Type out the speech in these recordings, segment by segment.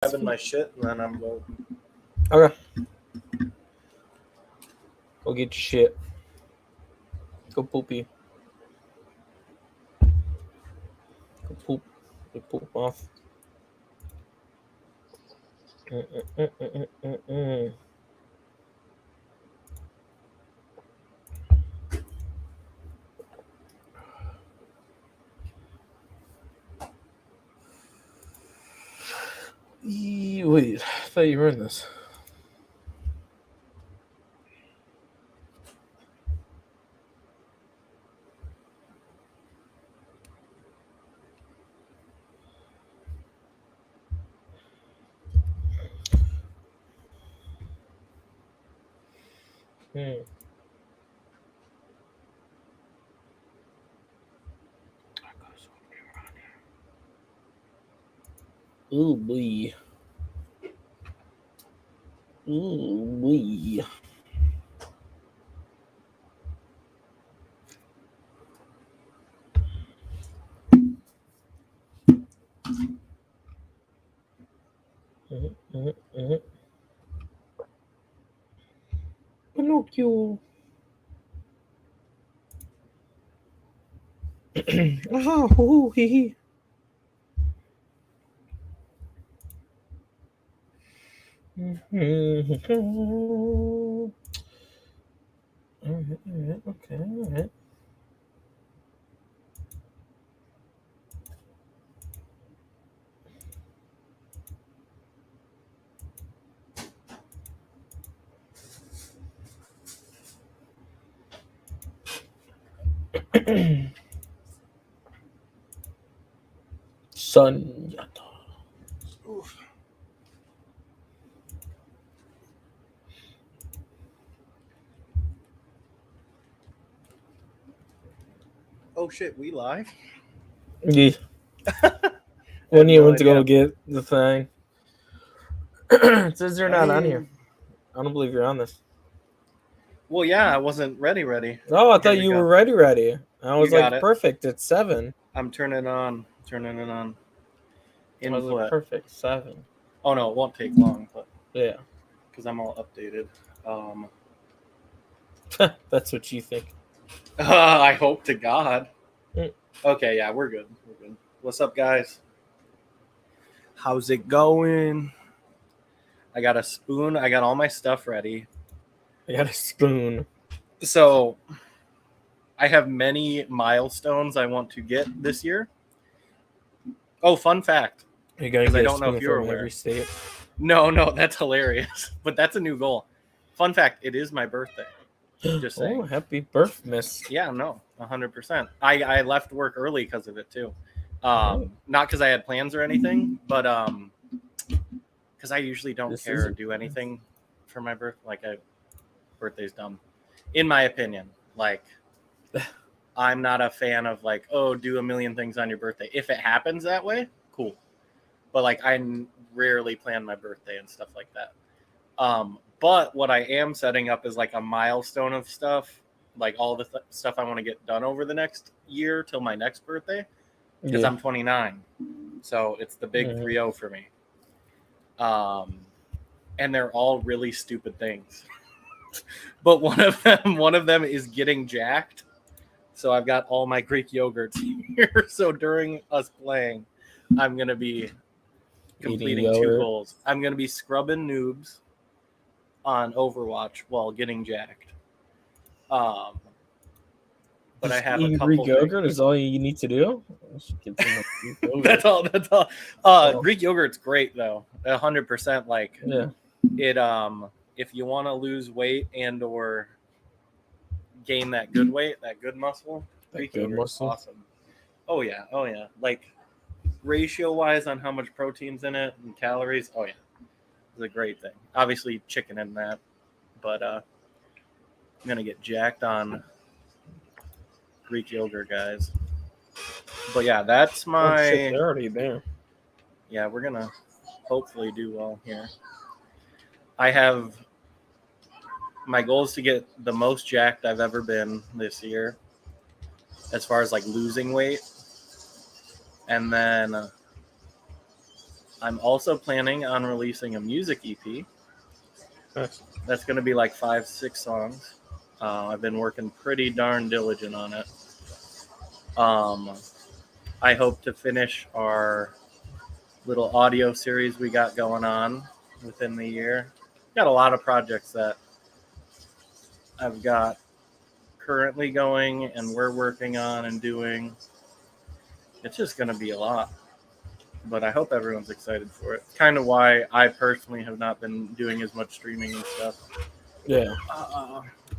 Grabbing my shit and then I'm going. Okay. Go get your shit. Go poopy. Go poop. Go poop off. Wait, I thought you were in this. Ooh, boy. Ooh, boy. Pinocchio. Ah, hoo, hee, hee. Okay, all right. Son. Oof. Oh shit, we live? Yeah. When you no went to go idea. get the thing. It says you're not on here. I don't believe you're on this. Well, yeah, I wasn't ready. Oh, I Here thought we you go. were ready. I was got like, it. perfect. It's 7. I'm turning it on. I was like, Input. perfect. 7. Oh no, it won't take long, but Yeah. because I'm all updated. That's what you think. I hope to God. Mm. Okay, yeah, we're good. What's up, guys? How's it going? I got a spoon. I got all my stuff ready. I got a spoon. So I have many milestones I want to get this year. Oh, fun fact. You're gonna 'Cause get I a don't know spoon if you're from aware. every state. No, that's hilarious. But that's a new goal. Fun fact, it is my birthday. Just saying. Oh, happy birth, miss. Yeah, no, 100%. I left work early because of it too. Oh. Not because I had plans or anything, but because I usually don't This care or is- do anything for my birthday. Birthday's dumb, in my opinion. Like, I'm not a fan of like, oh, do a million things on your birthday. If it happens that way, cool. But like, I rarely plan my birthday and stuff like that. But what I am setting up is like a milestone of stuff, like all the stuff I want to get done over the next year till my next birthday, because I'm 29. So it's the big 3-0 for me. And they're all really stupid things. But one of them is getting jacked. So I've got all my Greek yogurts here. So during us playing, I'm gonna be completing 2 goals. I'm gonna be scrubbing noobs on Overwatch while getting jacked. But just I have a couple Greek yogurt is all you need to do. That's all. Greek yogurt's great though. 100%. Like, yeah. It if you want to lose weight and or gain that good weight, that good muscle, Greek yogurt's awesome. Oh yeah. Like, ratio wise on how much protein's in it and calories. Oh yeah, it's a great thing. Obviously chicken in that, but I'm gonna get jacked on Greek yogurt, guys. But yeah, that's my. Oh, shit, they're already there. Yeah, we're gonna hopefully do well here. I have my goal is to get the most jacked I've ever been this year, as far as like losing weight, and then I'm also planning on releasing a music EP. Nice. That's going to be like 5-6 songs. I've been working pretty darn diligent on it. I hope to finish our little audio series we got going on within the year. Got a lot of projects that I've got currently going and we're working on and doing. It's just going to be a lot. But I hope everyone's excited for it. Kind of why I personally have not been doing as much streaming and stuff. Yeah.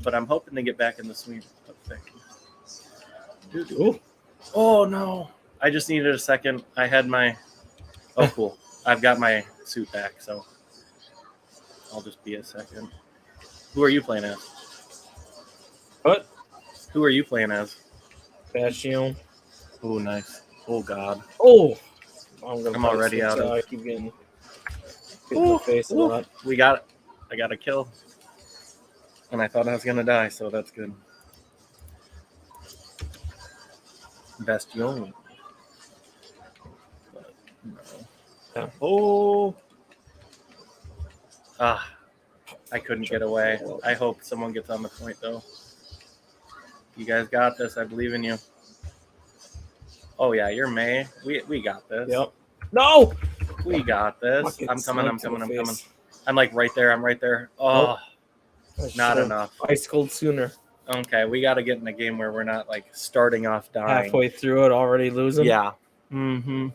But I'm hoping to get back in the swing of things. Ooh. Oh, no. I just needed a second. I had my... Oh, cool. I've got my suit back, so I'll just be a second. Who are you playing as? What? Who are you playing as? Bastion. Oh, nice. Oh, God. Oh! I'm already out of... I keep getting in the face a lot. We got it. I got a kill. And I thought I was going to die, so that's good. Bastion. But, no. Yeah. Oh! I couldn't get away. I hope someone gets on the point, though. You guys got this. I believe in you. Oh, yeah, you're May. We got this. Yep. No! We got this. I'm coming. I'm like right there. I'm right there. Oh, not enough. Ice cold sooner. Okay, we got to get in a game where we're not like starting off dying. Halfway through it, already losing. Yeah. Mm-hmm.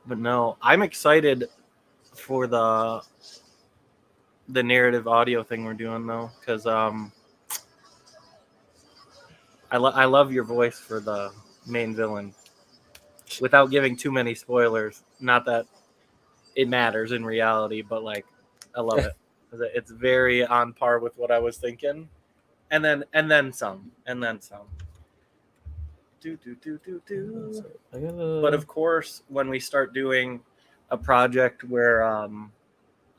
But no, I'm excited for the narrative audio thing we're doing though, because I love your voice for the main villain. Without giving too many spoilers, not that it matters in reality, but like I love it. It's very on par with what I was thinking, and then some. Do. But of course, when we start doing a project where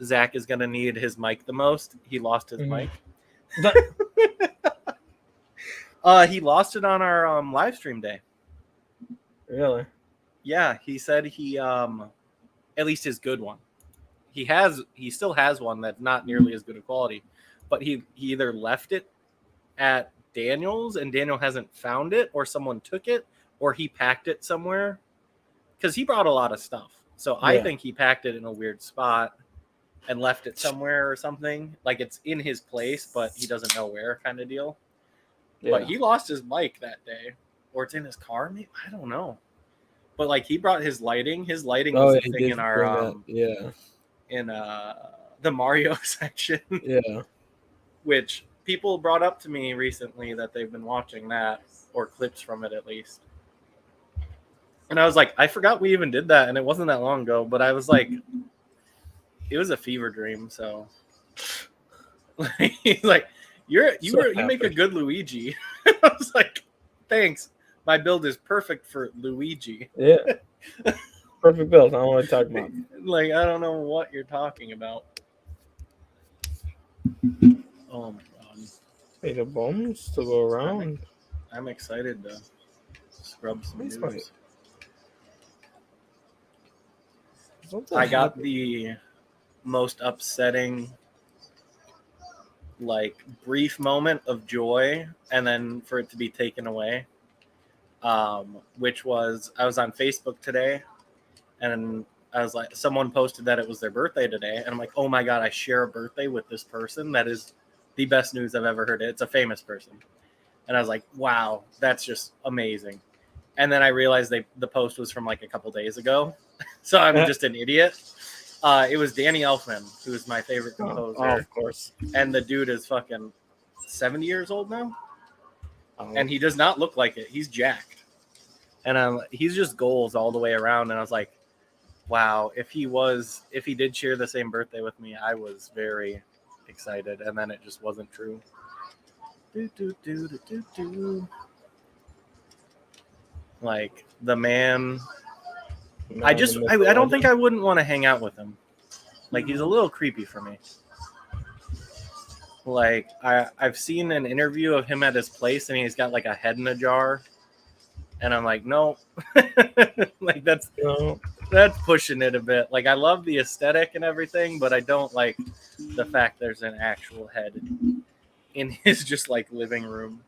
Zach is gonna need his mic the most, he lost his mic. He lost it on our live stream day. Really? Yeah, he said he at least his good one. He still has one that's not nearly as good a quality, but he either left it at Daniel's and Daniel hasn't found it, or someone took it, or he packed it somewhere, because he brought a lot of stuff. So I think he packed it in a weird spot and left it somewhere or something. Like it's in his place, but he doesn't know where, kind of deal. Yeah. But he lost his mic that day, or it's in his car. Maybe I don't know. But like he brought his lighting. His lighting was a thing in our in the Mario section. Yeah. Which people brought up to me recently that they've been watching that, or clips from it at least. And I was like, I forgot we even did that, and it wasn't that long ago. But I was like, it was a fever dream. So he's like, you make a good Luigi. I was like, thanks. My build is perfect for Luigi. Yeah. Perfect build. I don't know what you're talking about. Like, I don't know what you're talking about. Oh my god. Hey, the bombs still go around. I'm excited to scrub some news. I got the most upsetting, like, brief moment of joy, and then for it to be taken away. Which was, I was on Facebook today, and I was like, someone posted that it was their birthday today, and I'm like, oh my god, I share a birthday with this person. That is the best news I've ever heard. It's a famous person. And I was like, wow, that's just amazing. And then I realized the post was from like a couple days ago. So I'm just an idiot. It was Danny Elfman, who is my favorite composer. Oh, of course. And the dude is fucking 70 years old now. And he does not look like it. He's jacked. And he's just goals all the way around. And I was like, wow, if he did share the same birthday with me, I was very excited. And then it just wasn't true. Like, the man, I don't think I wouldn't want to hang out with him. Like, he's a little creepy for me. Like, I've seen an interview of him at his place, and he's got like a head in a jar, and I'm like, no. Like, that's That's pushing it a bit. Like, I love the aesthetic and everything, but I don't like the fact there's an actual head in his just like living room.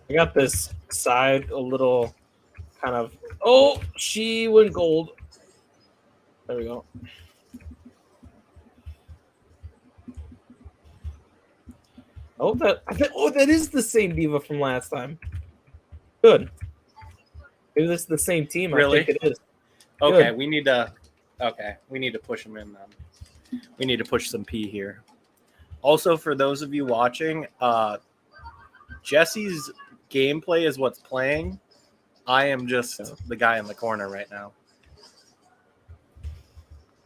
I got this side a little kind of. Oh, she went gold. There we go. Oh, that is the same diva from last time. Good. Maybe this is the same team. Really? I think it is. Okay, Good. we need to push him in then. We need to push some P here. Also, for those of you watching, Jesse's gameplay is what's playing. I am just the guy in the corner right now.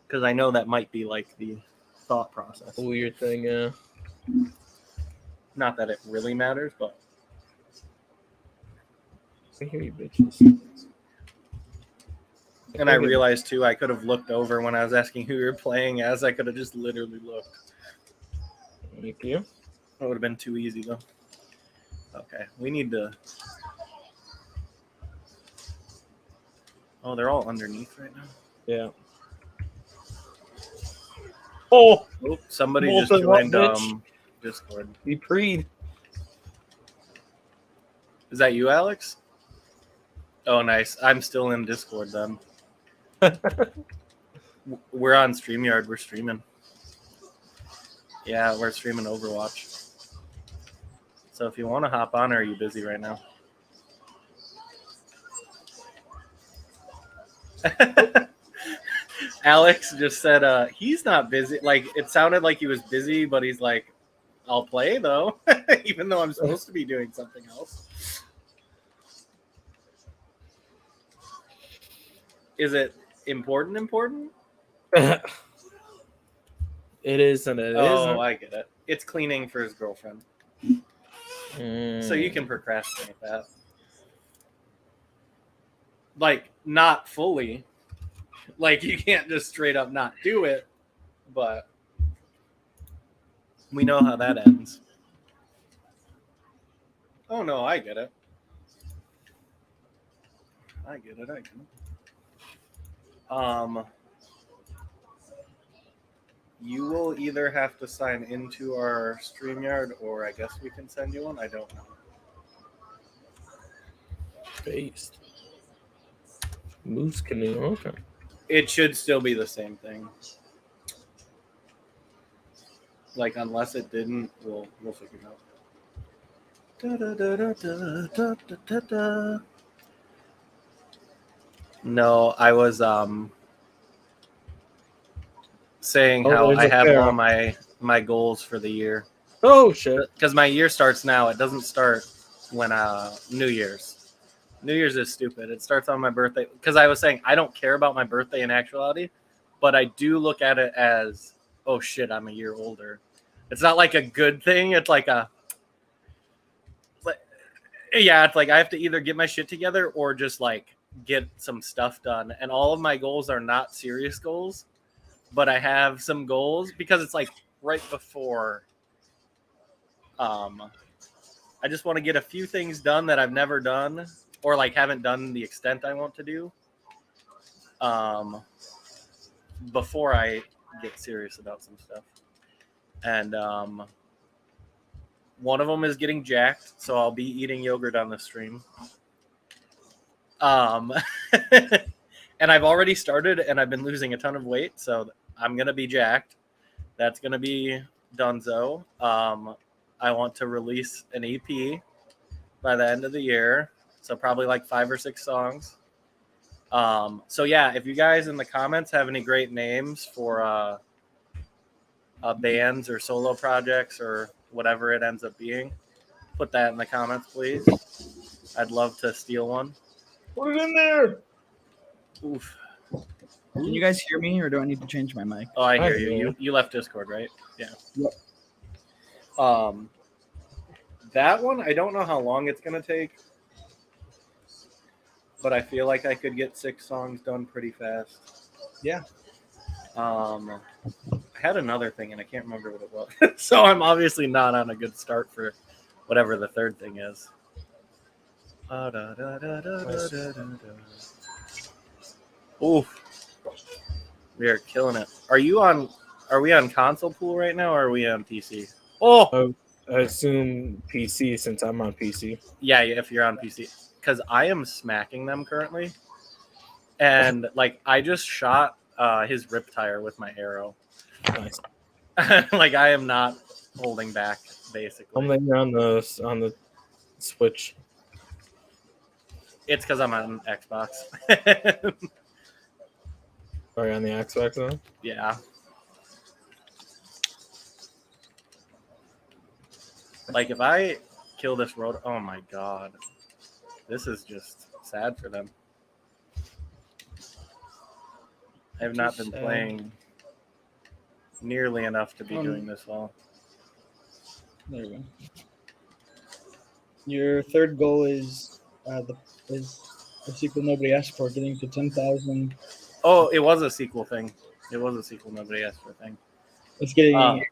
Because I know that might be like the thought process. Weird thing, yeah. Not that it really matters, but I hear you, bitches. and I realized too, I could have looked over when I was asking who you're playing as. I could have just literally looked. Thank you. That would have been too easy though. Okay, we need to. Oh, they're all underneath right now. Yeah. Oh, somebody just joined Discord. He preed. Is that you, Alex? Oh, nice. I'm still in Discord then. We're on StreamYard. We're streaming. Yeah, we're streaming Overwatch. So if you want to hop on, or are you busy right now? Alex just said he's not busy. Like, it sounded like he was busy, but he's like, I'll play though, even though I'm supposed to be doing something else. Is it important? It is and it isn't. Oh, I get it. It's cleaning for his girlfriend. So you can procrastinate that. Like, not fully. Like, you can't just straight up not do it, but we know how that ends. Oh, no, I get it. You will either have to sign into our StreamYard, or I guess we can send you one. I don't know. Based. Moose canoe, okay. It should still be the same thing. Like, unless it didn't, we'll figure it out. No, I was saying how I have all my goals for the year. Oh shit! Because my year starts now. It doesn't start when New Year's. New Year's is stupid. It starts on my birthday. Because I was saying I don't care about my birthday in actuality, but I do look at it as, oh shit, I'm a year older. It's not like a good thing. It's like it's like I have to either get my shit together or just like get some stuff done. And all of my goals are not serious goals, but I have some goals because it's like right before. I just want to get a few things done that I've never done, or like haven't done the extent I want to do, before I get serious about some stuff. And one of them is getting jacked, so I'll be eating yogurt on the stream. And I've already started, and I've been losing a ton of weight, so I'm gonna be jacked. That's gonna be donezo. I want to release an EP by the end of the year. So probably like 5 or 6 songs. So yeah, if you guys in the comments have any great names for bands or solo projects or whatever it ends up being, put that in the comments, please. I'd love to steal one. Put it in there. Oof. Can you guys hear me, or do I need to change my mic? Oh, I hear you. You left Discord, right? Yeah. Yep. That one, I don't know how long it's gonna take, but I feel like I could get 6 songs done pretty fast. Yeah. I had another thing and I can't remember what it was. So I'm obviously not on a good start for whatever the third thing is. Ooh, we are killing it. Are we on console pool right now, or are we on PC? Oh, I assume PC since I'm on PC. yeah, if you're on PC, because I am smacking them currently, and like I just shot his rip tire with my arrow. Nice. Like I am not holding back, basically. I'm you're on the Switch. It's because I'm on Xbox. Sorry, on the Xbox now? Yeah. Like if I kill this road, oh my god, this is just sad for them. I have not been playing nearly enough to be doing this well. There we go. Your third goal is the sequel nobody asked for, getting to 10,000. Oh, it was a sequel thing. It was a sequel nobody asked for thing. It's getting.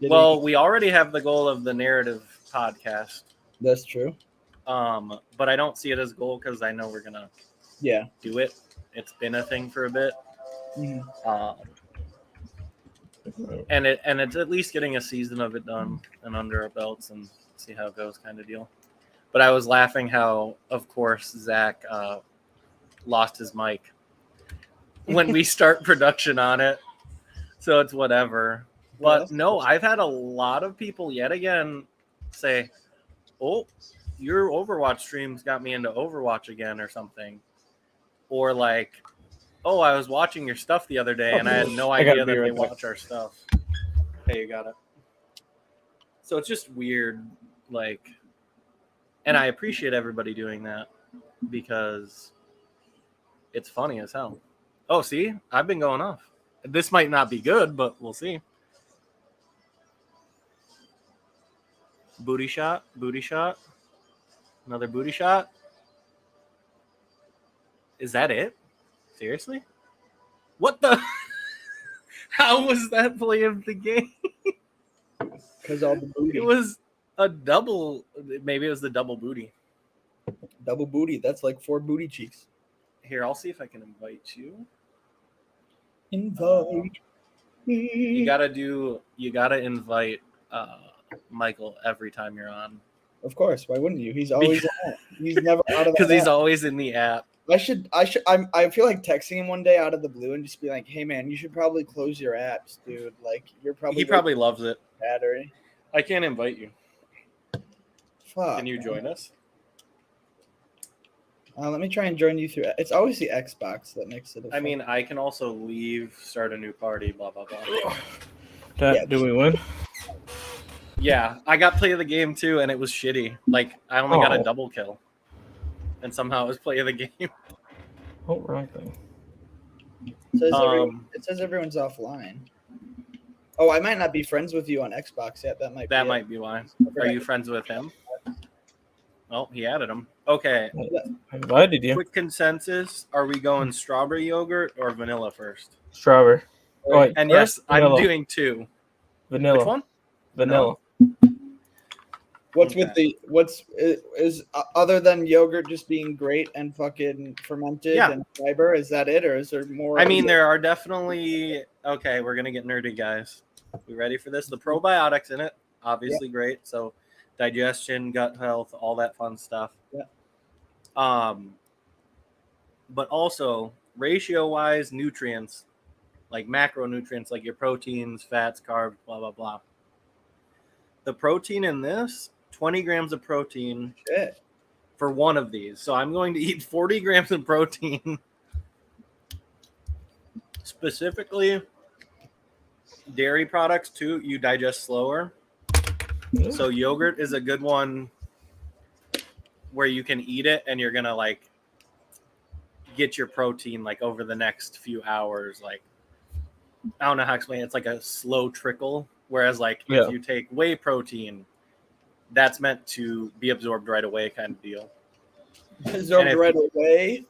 Well, we already have the goal of the narrative podcast. That's true. But I don't see it as a goal because I know we're gonna do it. It's been a thing for a bit. Mm-hmm. And it's at least getting a season of it done and under our belts and see how it goes, kind of deal. But I was laughing how, of course, Zach lost his mic when we start production on it, so it's whatever. But no, I've had a lot of people yet again say, "Oh, your Overwatch streams got me into Overwatch again," or something, or like, "Oh, I was watching your stuff the other day and I had no idea that they watch our stuff." Hey, you got it. So it's just weird, like, and I appreciate everybody doing that because it's funny as hell. Oh, see, I've been going off. This might not be good, but we'll see. Booty shot, another booty shot. Is that it? Seriously? What the? How was that play of the game? Because all the booty. It was a double. Maybe it was the double booty. Double booty. That's like 4 booty cheeks. Here, I'll see if I can invite you. Invite. You gotta invite Michael every time you're on. Of course. Why wouldn't you? He's always on it. He's never out of because the he's app. always in the app. I feel like texting him one day out of the blue and just be like, "Hey man, you should probably close your apps, dude. Like He probably loves it. battery." I can't invite you. Fuck. Can you man. join us? Let me try and join you through. It's always the Xbox that makes it. I mean, I can also leave, start a new party, blah blah blah. Do we win? Yeah, I got play of the game too, and it was shitty. Like I only got a double kill, and somehow it was play of the game. Oh, wrong thing. It says everyone's offline. Oh, I might not be friends with you on Xbox yet. That might be why. Are you friends with him? Oh, he added him. Okay. I invited you. Quick consensus: are we going strawberry yogurt or vanilla first? Strawberry. Oh, wait, And first, yes, vanilla. I'm doing 2. Vanilla. Which one? Vanilla. What's is other than yogurt just being great and fucking fermented and fiber? Is that it, or is there more? I mean, there are definitely. Okay, we're gonna get nerdy, guys. We ready for this? The probiotics in it, obviously great. So, digestion, gut health, all that fun stuff. Yeah. But also ratio-wise, nutrients, like macronutrients, like your proteins, fats, carbs, blah blah blah. The protein in this, 20 grams of protein for one of these. So I'm going to eat 40 grams of protein. Specifically, dairy products too, you digest slower. So yogurt is a good one where you can eat it and you're going to like get your protein like over the next few hours. Like, I don't know how to explain it. It's like a slow trickle. Whereas like if you take whey protein, that's meant to be absorbed right away kind of deal. Absorbed right away?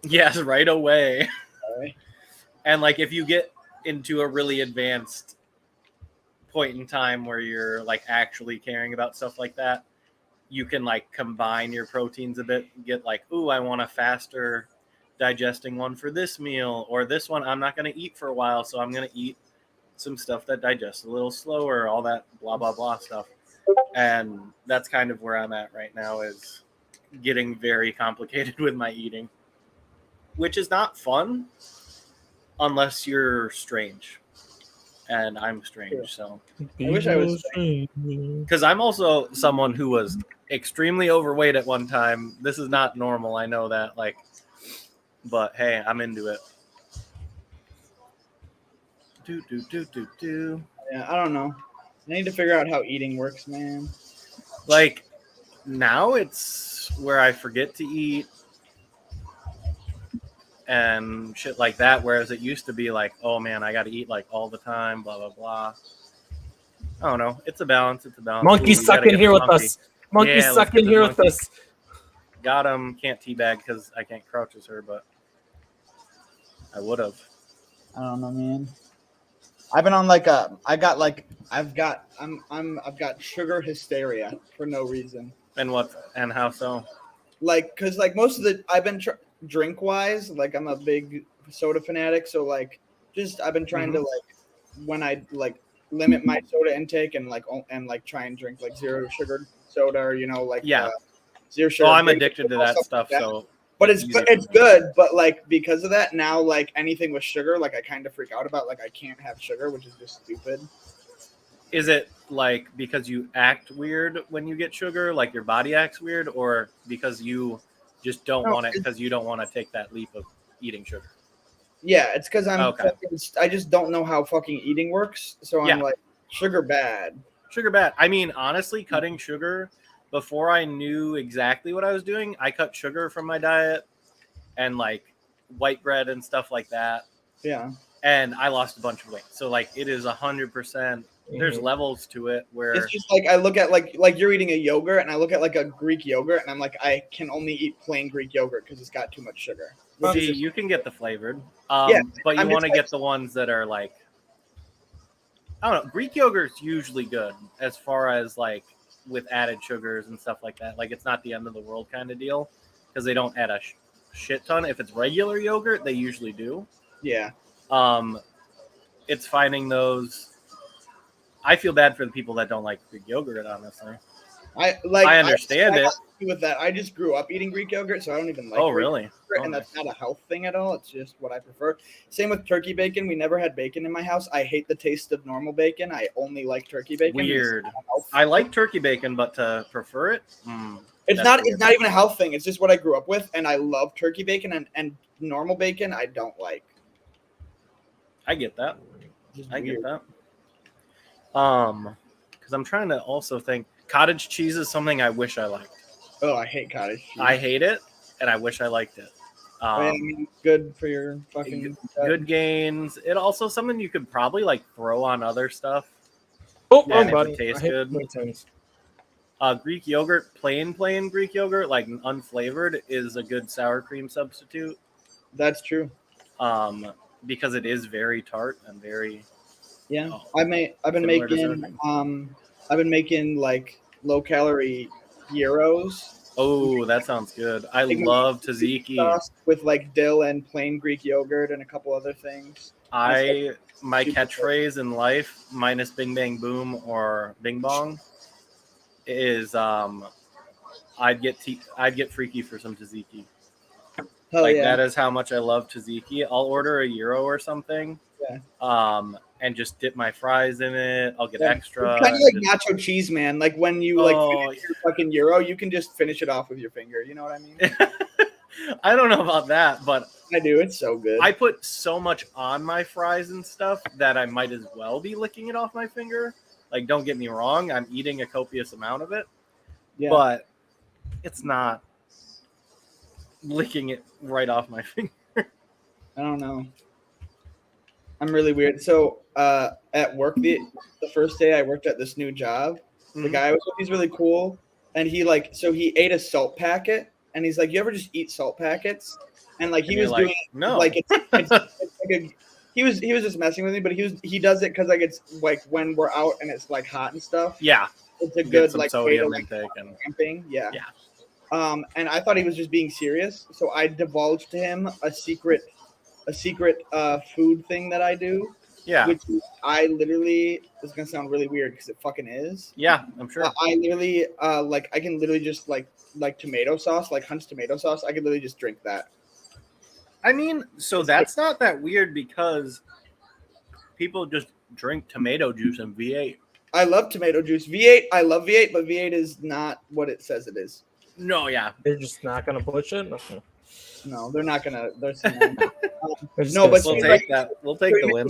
Yes, right away. All right. And like if you get into a really advanced point in time where you're like actually caring about stuff like that, you can like combine your proteins a bit, get like, ooh, I want a faster digesting one for this meal, or this one I'm not going to eat for a while, so I'm going to eat some stuff that digests a little slower, all that blah, blah, blah stuff. And that's kind of where I'm at right now, is getting very complicated with my eating, which is not fun unless you're strange. And I'm strange, so. I wish I was strange. Because I'm also someone who was extremely overweight at one time. This is not normal, I know that. Like, but hey, I'm into it. Yeah, I don't know. I need to figure out how eating works, man. Like, now it's where I forget to eat and shit like that, whereas it used to be like, oh man, I got to eat like all the time, blah, blah, blah. I don't know. It's a balance. Monkey suck in here with us. Monkey suck in here with us. Got him. Can't teabag because I can't crouch as her, but I would have. I don't know, man. I've been on like I've got sugar hysteria for no reason. And what? And how so? Like, cause like most of the I've been drink wise, like I'm a big soda fanatic, so like just I've been trying to like when I like limit my soda intake and try and drink like zero sugar soda, or zero sugar. Oh, I'm addicted to that stuff, like that. So. But it's good, but like because of that now, like anything with sugar, like I kind of freak out about. Like I can't have sugar, which is just stupid. Is it like because you act weird when you get sugar, like your body acts weird, or because you just don't want it because you don't want to take that leap of eating sugar? Yeah, it's because I just don't know how fucking eating works, so I'm like sugar bad. Sugar bad. I mean, honestly, cutting sugar. Before I knew exactly what I was doing, I cut sugar from my diet and like white bread and stuff like that. Yeah. And I lost a bunch of weight. So like it is 100%. There's levels to it where it's just like I look at like you're eating a yogurt and I look at like a Greek yogurt and I'm like, I can only eat plain Greek yogurt because it's got too much sugar. See, you can get the flavored. But you want to get the ones that are like, I don't know. Greek yogurt's usually good as far as like with added sugars and stuff like that. Like it's not the end of the world kind of deal because they don't add a shit ton. If it's regular yogurt, they usually do. Yeah. It's finding those. I feel bad for the people that don't like Greek yogurt, honestly. I understand it. With that, I just grew up eating Greek yogurt, so I don't even like. Oh, really? And that's not a health thing at all. It's just what I prefer. Same with turkey bacon. We never had bacon in my house. I hate the taste of normal bacon. I only like turkey bacon. Weird. I like turkey bacon, but to prefer it, it's not even a health thing. It's just what I grew up with, and I love turkey bacon and normal bacon. I don't like. I get that. I get that. Because I'm trying to also think. Cottage cheese is something I wish I liked. Oh, I hate cottage cheese. I hate it, and I wish I liked it. Good for your fucking good gains. It also something you could probably like throw on other stuff. Oh, wrong button. It tastes good. Greek yogurt, plain Greek yogurt, like unflavored, is a good sour cream substitute. That's true. Because it is very tart and very. Yeah, I've been making like low calorie gyros. Oh, that sounds good. I love tzatziki with like dill and plain Greek yogurt and a couple other things. My catchphrase in life, minus Bing Bang Boom or Bing Bong, is I'd get freaky for some tzatziki. That is how much I love tzatziki. I'll order a gyro or something. Yeah. And just dip my fries in it. I'll get extra. It's kind of like nacho cheese, man. Like when you finish your fucking gyro, you can just finish it off with your finger. You know what I mean? I don't know about that, but I do. It's so good. I put so much on my fries and stuff that I might as well be licking it off my finger. Like, don't get me wrong. I'm eating a copious amount of it, but it's not licking it right off my finger. I don't know. I'm really weird. So at work, the first day I worked at this new job, the guy I was with, he's really cool. And he ate a salt packet and he's like, you ever just eat salt packets? And like he was like, doing no, like it's like he was just messing with me, but he does it because like it's like when we're out and it's like hot and stuff. Yeah. It's a good like sodium way to, intake and camping. Yeah. and I thought he was just being serious. So I divulged to him a secret food thing that I do. Yeah. Which I literally, this is gonna sound really weird because it fucking is. Yeah, I'm sure. I literally like I can literally just like tomato sauce, like Hunt's tomato sauce. I can literally just drink that. I mean, so that's not that weird because people just drink tomato juice and V8. I love tomato juice. V8, I love V8, but V8 is not what it says it is. No, yeah. They're just not gonna push it. No, they're not gonna. They're just no, gonna but We'll say take that. We'll take the win.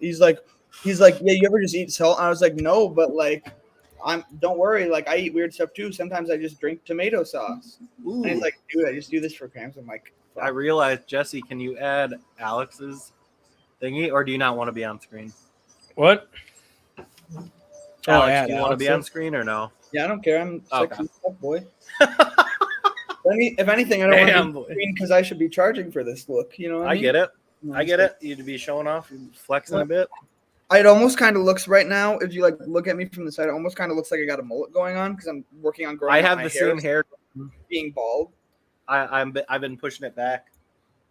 He's like, yeah, you ever just eat salt? And I was like, no, but like, don't worry, like I eat weird stuff too. Sometimes I just drink tomato sauce. Ooh. And he's like, dude, I just do this for cramps. I'm like, I realized, Jesse, can you add Alex's thingy, or do you not want to be on screen? what? Alex, yeah, do you want to be on screen or no? yeah, I don't care. I'm Okay. sexy stuff, boy. If anything, I don't Damn, want to boy. be because I should be charging for this look. You know what I I mean? get it. No, I get it. You'd be showing off, you'd be flexing a bit. It almost kind of looks right now. If you like look at me from the side, it almost kind of looks like I got a mullet going on because I'm working on growing. I out have my the same hair. being bald. I've been pushing it back.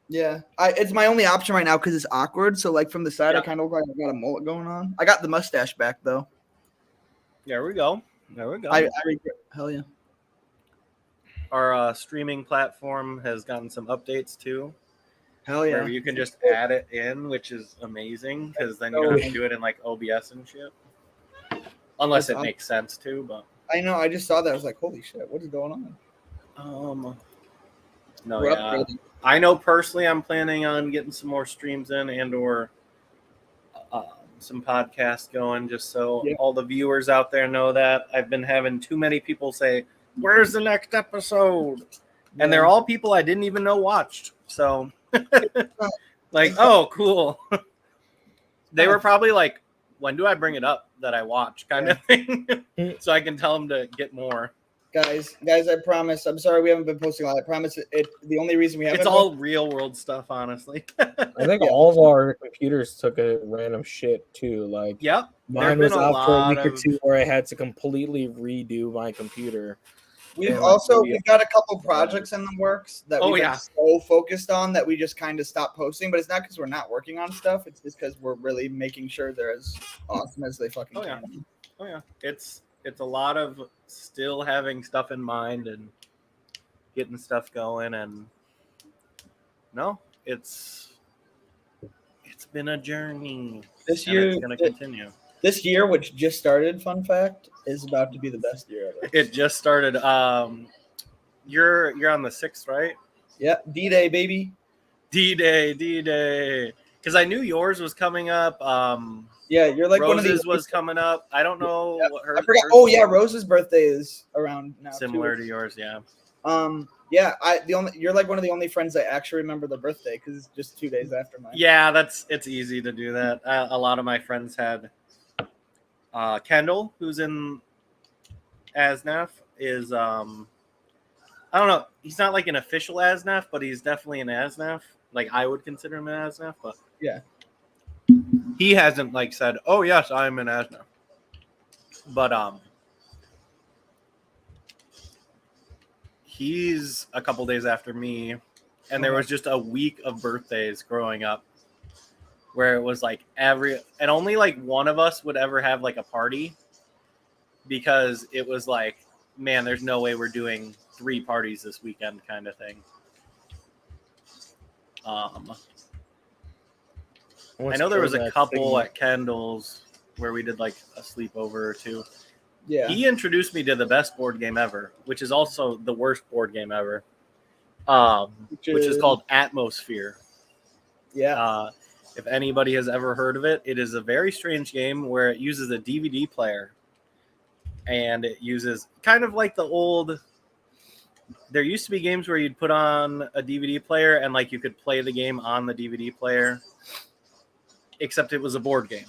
Yeah, it's my only option right now because it's awkward. So like from the side, Yeah. I kind of look like I got a mullet going on. I got the mustache back though. There we go. There we go. I regret. Hell yeah. Our streaming platform has gotten some updates too, Hell yeah. where you can just add it in, which is amazing because then you don't have to do it in like OBS and shit. Unless it makes sense too, but I know. I just saw that. I was like, holy shit, what is going on? No, We're yeah. upgrading. I know personally I'm planning on getting some more streams in and or some podcasts going just so all the viewers out there know that. I've been having too many people say, where's the next episode? And they're all people I didn't even know watched. So like, oh, cool. They were probably like, when do I bring it up that I watch kind of thing? So I can tell them to get more. Guys, I promise. I'm sorry we haven't been posting a lot. I promise the only reason we haven't. It's all real world stuff, honestly. I think all of our computers took a random shit too. Like, yep. mine was out for a week or two where I had to completely redo my computer. We've got a couple projects in the works that we've been so focused on that we just kind of stopped posting. But it's not because we're not working on stuff. It's just because we're really making sure they're as awesome as they fucking can. Oh yeah. It's a lot of still having stuff in mind and getting stuff going, and no, it's been a journey. This year it's gonna continue. This year, which just started, fun fact, is about to be the best year ever. It just started. You're on the 6th, right? Yeah, D-Day, baby. D-Day. Because I knew yours was coming up. Yeah, you're like Rose's one of these. Was coming up. I don't know what her. I forgot. Oh yeah, Rose's birthday is around now. Similar to yours, yeah. Yeah. You're like one of the only friends I actually remember the birthday because it's just 2 days after mine. Yeah, it's easy to do that. A lot of my friends had. Kendall, who's in ASNAF, is I don't know. He's not like an official ASNAF, but he's definitely an ASNAF. Like I would consider him an ASNAF, but yeah. He hasn't like said, "Oh yes, I'm an ASNAF." But he's a couple days after me, and there was just a week of birthdays growing up where it was like only like one of us would ever have like a party because it was like, man, there's no way we're doing 3 parties this weekend kind of thing. I know there was a couple at Kendall's where we did like a sleepover or 2. Yeah. He introduced me to the best board game ever, which is also the worst board game ever, which is called Atmosphere. Yeah. If anybody has ever heard of it, it is a very strange game where it uses a DVD player. And it uses kind of like the old... There used to be games where you'd put on a DVD player and like you could play the game on the DVD player. Except it was a board game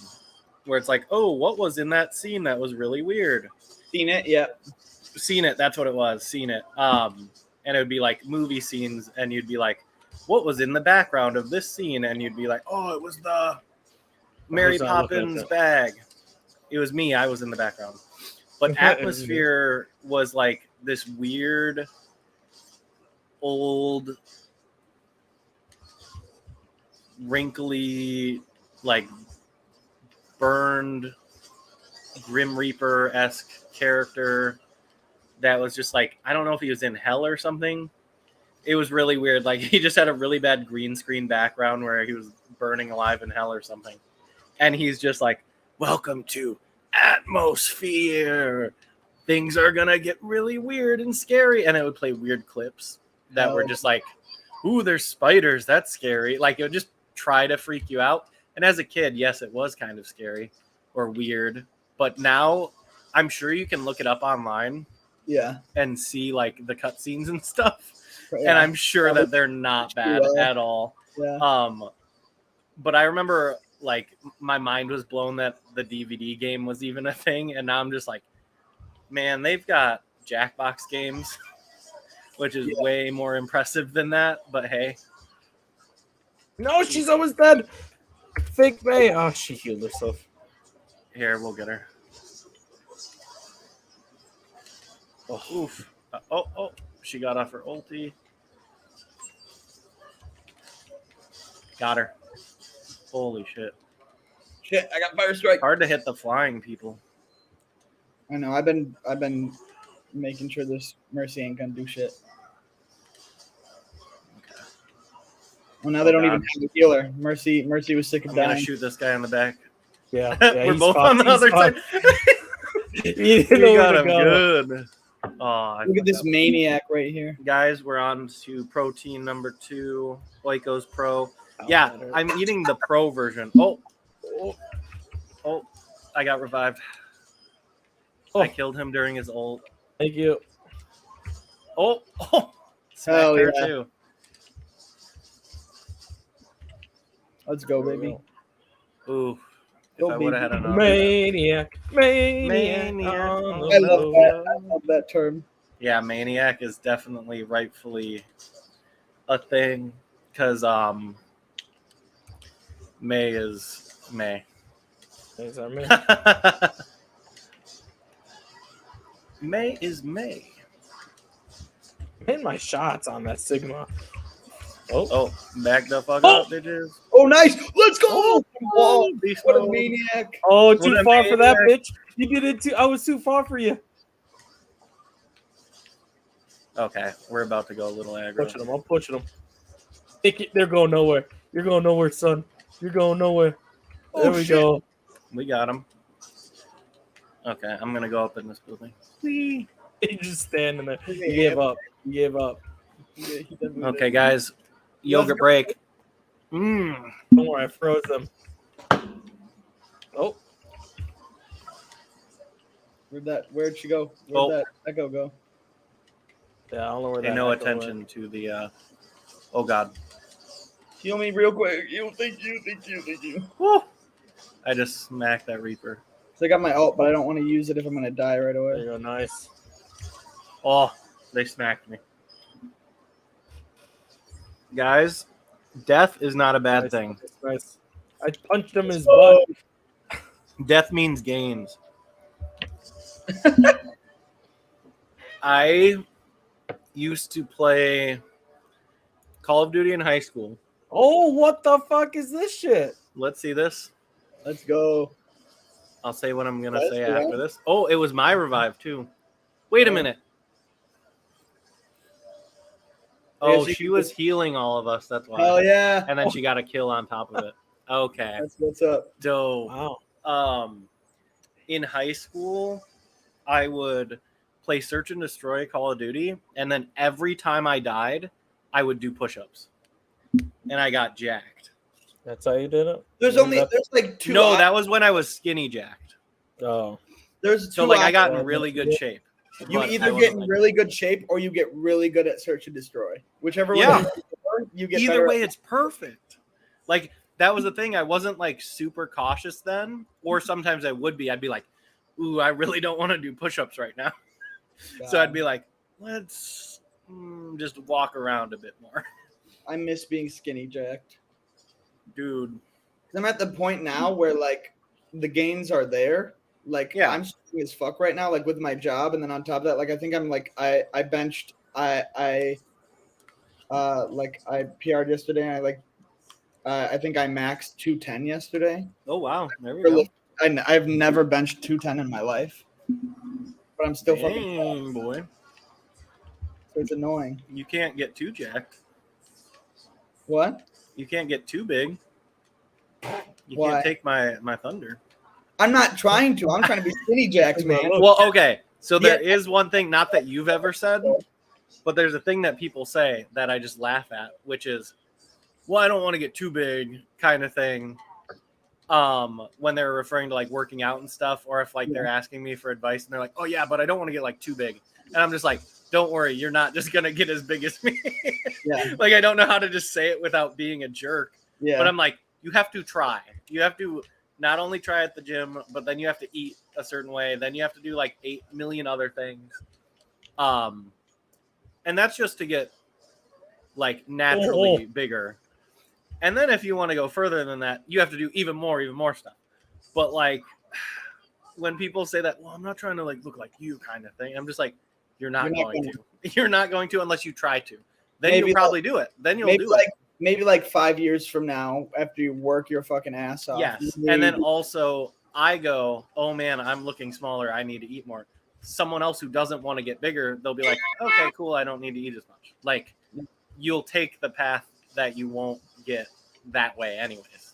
where it's like, oh, what was in that scene that was really weird? Seen it, yeah. Seen it, that's what it was. Seen it. And it would be like movie scenes, and you'd be like, what was in the background of this scene? And you'd be like, oh, it was the Mary Poppins bag. It was me. I was in the background. But Atmosphere was like this weird old, wrinkly, like burned Grim Reaper-esque character that was just like, I don't know if he was in hell or something. It was really weird. Like, he just had a really bad green screen background where he was burning alive in hell or something. And he's just like, welcome to Atmosphere. Things are going to get really weird and scary. And it would play weird clips that were just like, ooh, there's spiders. That's scary. Like, it would just try to freak you out. And as a kid, yes, it was kind of scary or weird. But now I'm sure you can look it up online. Yeah. And see, like, the cutscenes and stuff. Yeah. And I'm sure that they're not bad at all. Yeah. But I remember, like, my mind was blown that the DVD game was even a thing, and now I'm just like, man, they've got Jackbox games, which is way more impressive than that. But hey, No, she's almost dead. Fake May. Oh, she healed herself. here, we'll get her. Oh, oof. Oh, she got off her ulti. Got her. Holy shit. Shit, I got fire strike. Hard to hit the flying people. I know. I've been making sure this Mercy ain't gonna do shit. Okay. Well, now they don't even have a healer. Mercy was sick of I'm gonna dying. shoot this guy in the back. Yeah, We're both on the other side. You We got him good. Oh, Look at this maniac right here. Guys, we're on to protein number 2, Oikos Pro. Yeah, I'm eating the Pro version. Oh, I got revived. I killed him during his ult. Thank you. Smacked her yeah. too. Let's go, baby. Ooh, if Go, I would have had baby. another. Maniac. Maniac. I love that term. Yeah, Maniac is definitely rightfully a thing because May is May. Is that me? May is May. Hitting my shots on that Sigma. Oh, back the fuck up, bitches. Oh, nice. Let's go. Beast What a mode. maniac. Oh, too What a far for that, maniac. bitch. You did it too. I was too far for you. Okay, we're about to go a little aggro. Pushing them. I'm pushing them. They're going nowhere. You're going nowhere, son. You're going nowhere. There we go. We got him. Okay, I'm gonna go up in this building. He's just standing there. You gave up. You gave up. Okay, guys, yogurt break. Don't worry, I froze them. Oh, Where'd she go? Where'd that echo go? yeah, I don't know where that. Pay no echo attention went. to the. Oh God. Heal me real quick. Thank you. Woo! I just smacked that Reaper. So I got my ult, but I don't want to use it if I'm gonna die right There away. you go. Nice. Oh, they smacked me. Guys, death is not a bad thing. Nice. I punched him in his butt. Death means gains. I used to play Call of Duty in high school. Oh, what the fuck is this shit? Let's see this. Let's go. I'll say what I'm going to That's say the after one. this. Oh, it was my revive, too. Wait a minute. Oh, she was healing all of us. That's why. Hell yeah. And then she got a kill on top of it. Okay. That's what's up. Dope. Wow. In high school, I would play Search and Destroy Call of Duty, and then every time I died, I would do push-ups. And I got jacked. That's how you did it? There's like two. No, that was when I was skinny jacked. Oh. There's two. So like I got in options. really good shape. You but I either wasn't, get in like- really good shape or you get really good at search and destroy. Whichever Yeah. one you get. Either better way, at. it's perfect. Like that was the thing. I wasn't like super cautious then, or sometimes I would be. I'd be like, "Ooh, I really don't want to do push-ups right now." So I'd be like, "Let's just walk around a bit more." I miss being skinny jacked. Dude, I'm at the point now where like the gains are there. Like Yeah. I'm skinny as fuck right now, like with my job, and then on top of that, like I think I'm like I benched I Like I PR'd yesterday, and I think I maxed 210 yesterday. Oh wow, there we For go. lift- I've never benched 210 in my life, but I'm still fucking Dang, fat, boy, so it's annoying. you can't get too jacked. What? You can't get too big. You Why? can't take my thunder. I'm not trying to. I'm trying to be skinny jacks, man. Well, okay. So there Yeah. is one thing, not that you've ever said, but there's a thing that people say that I just laugh at, which is, well, I don't want to get too big kind of thing. When they're referring to like working out and stuff, or if like they're asking me for advice and they're like, oh yeah, but I don't want to get like too big. And I'm just like, don't worry, you're not just going to get as big as me. Yeah. Like, I don't know how to just say it without being a jerk. Yeah. But I'm like, you have to try. You have to not only try at the gym, but then you have to eat a certain way. Then you have to do like 8 million other things. And that's just to get like naturally bigger. And then if you want to go further than that, you have to do even more stuff. But like when people say that, well, I'm not trying to like look like you kind of thing. I'm just like, you're not going to. You're not going to unless you try to. Then Maybe you'll probably do it. Then you'll do like it. maybe like 5 years from now, after you work your fucking ass off. Yes. And then also I go, oh man, I'm looking smaller. I need to eat more. Someone else who doesn't want to get bigger, they'll be like, okay, cool. I don't need to eat as much. Like you'll take the path that you won't get that way anyways.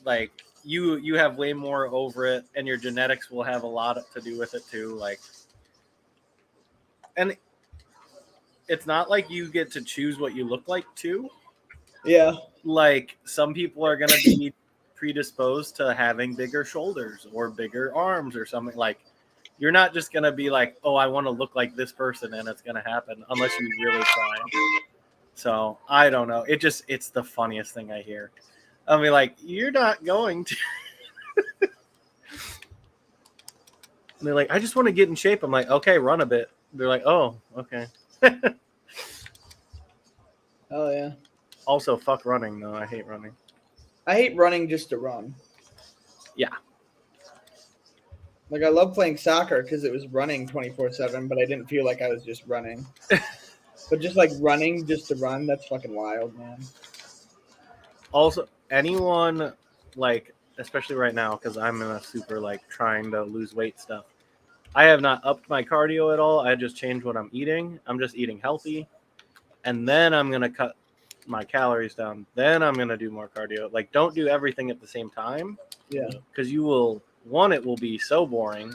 Like you have way more over it, and your genetics will have a lot to do with it too. Like, and it's not like you get to choose what you look like too. Yeah. Like some people are going to be predisposed to having bigger shoulders or bigger arms or something. Like you're not just going to be like, oh, I want to look like this person, and it's going to happen unless you really try. So I don't know. It's the funniest thing I hear. I mean, like, you're not going to. They're like, I just want to get in shape. I'm like, okay, run a bit. They're like, oh, okay. Oh yeah. Also, fuck running though. I hate running. I hate running just to run. Yeah. Like I love playing soccer because it was running 24/7, but I didn't feel like I was just running. But just like running just to run, that's fucking wild, man. Also, anyone like, especially right now, because I'm in a super like trying to lose weight stuff. I have not upped my cardio at all. I just changed what I'm eating. I'm just eating healthy, and then I'm gonna cut my calories down. Then I'm gonna do more cardio. Like, don't do everything at the same time. Yeah. Because you will. One, it will be so boring,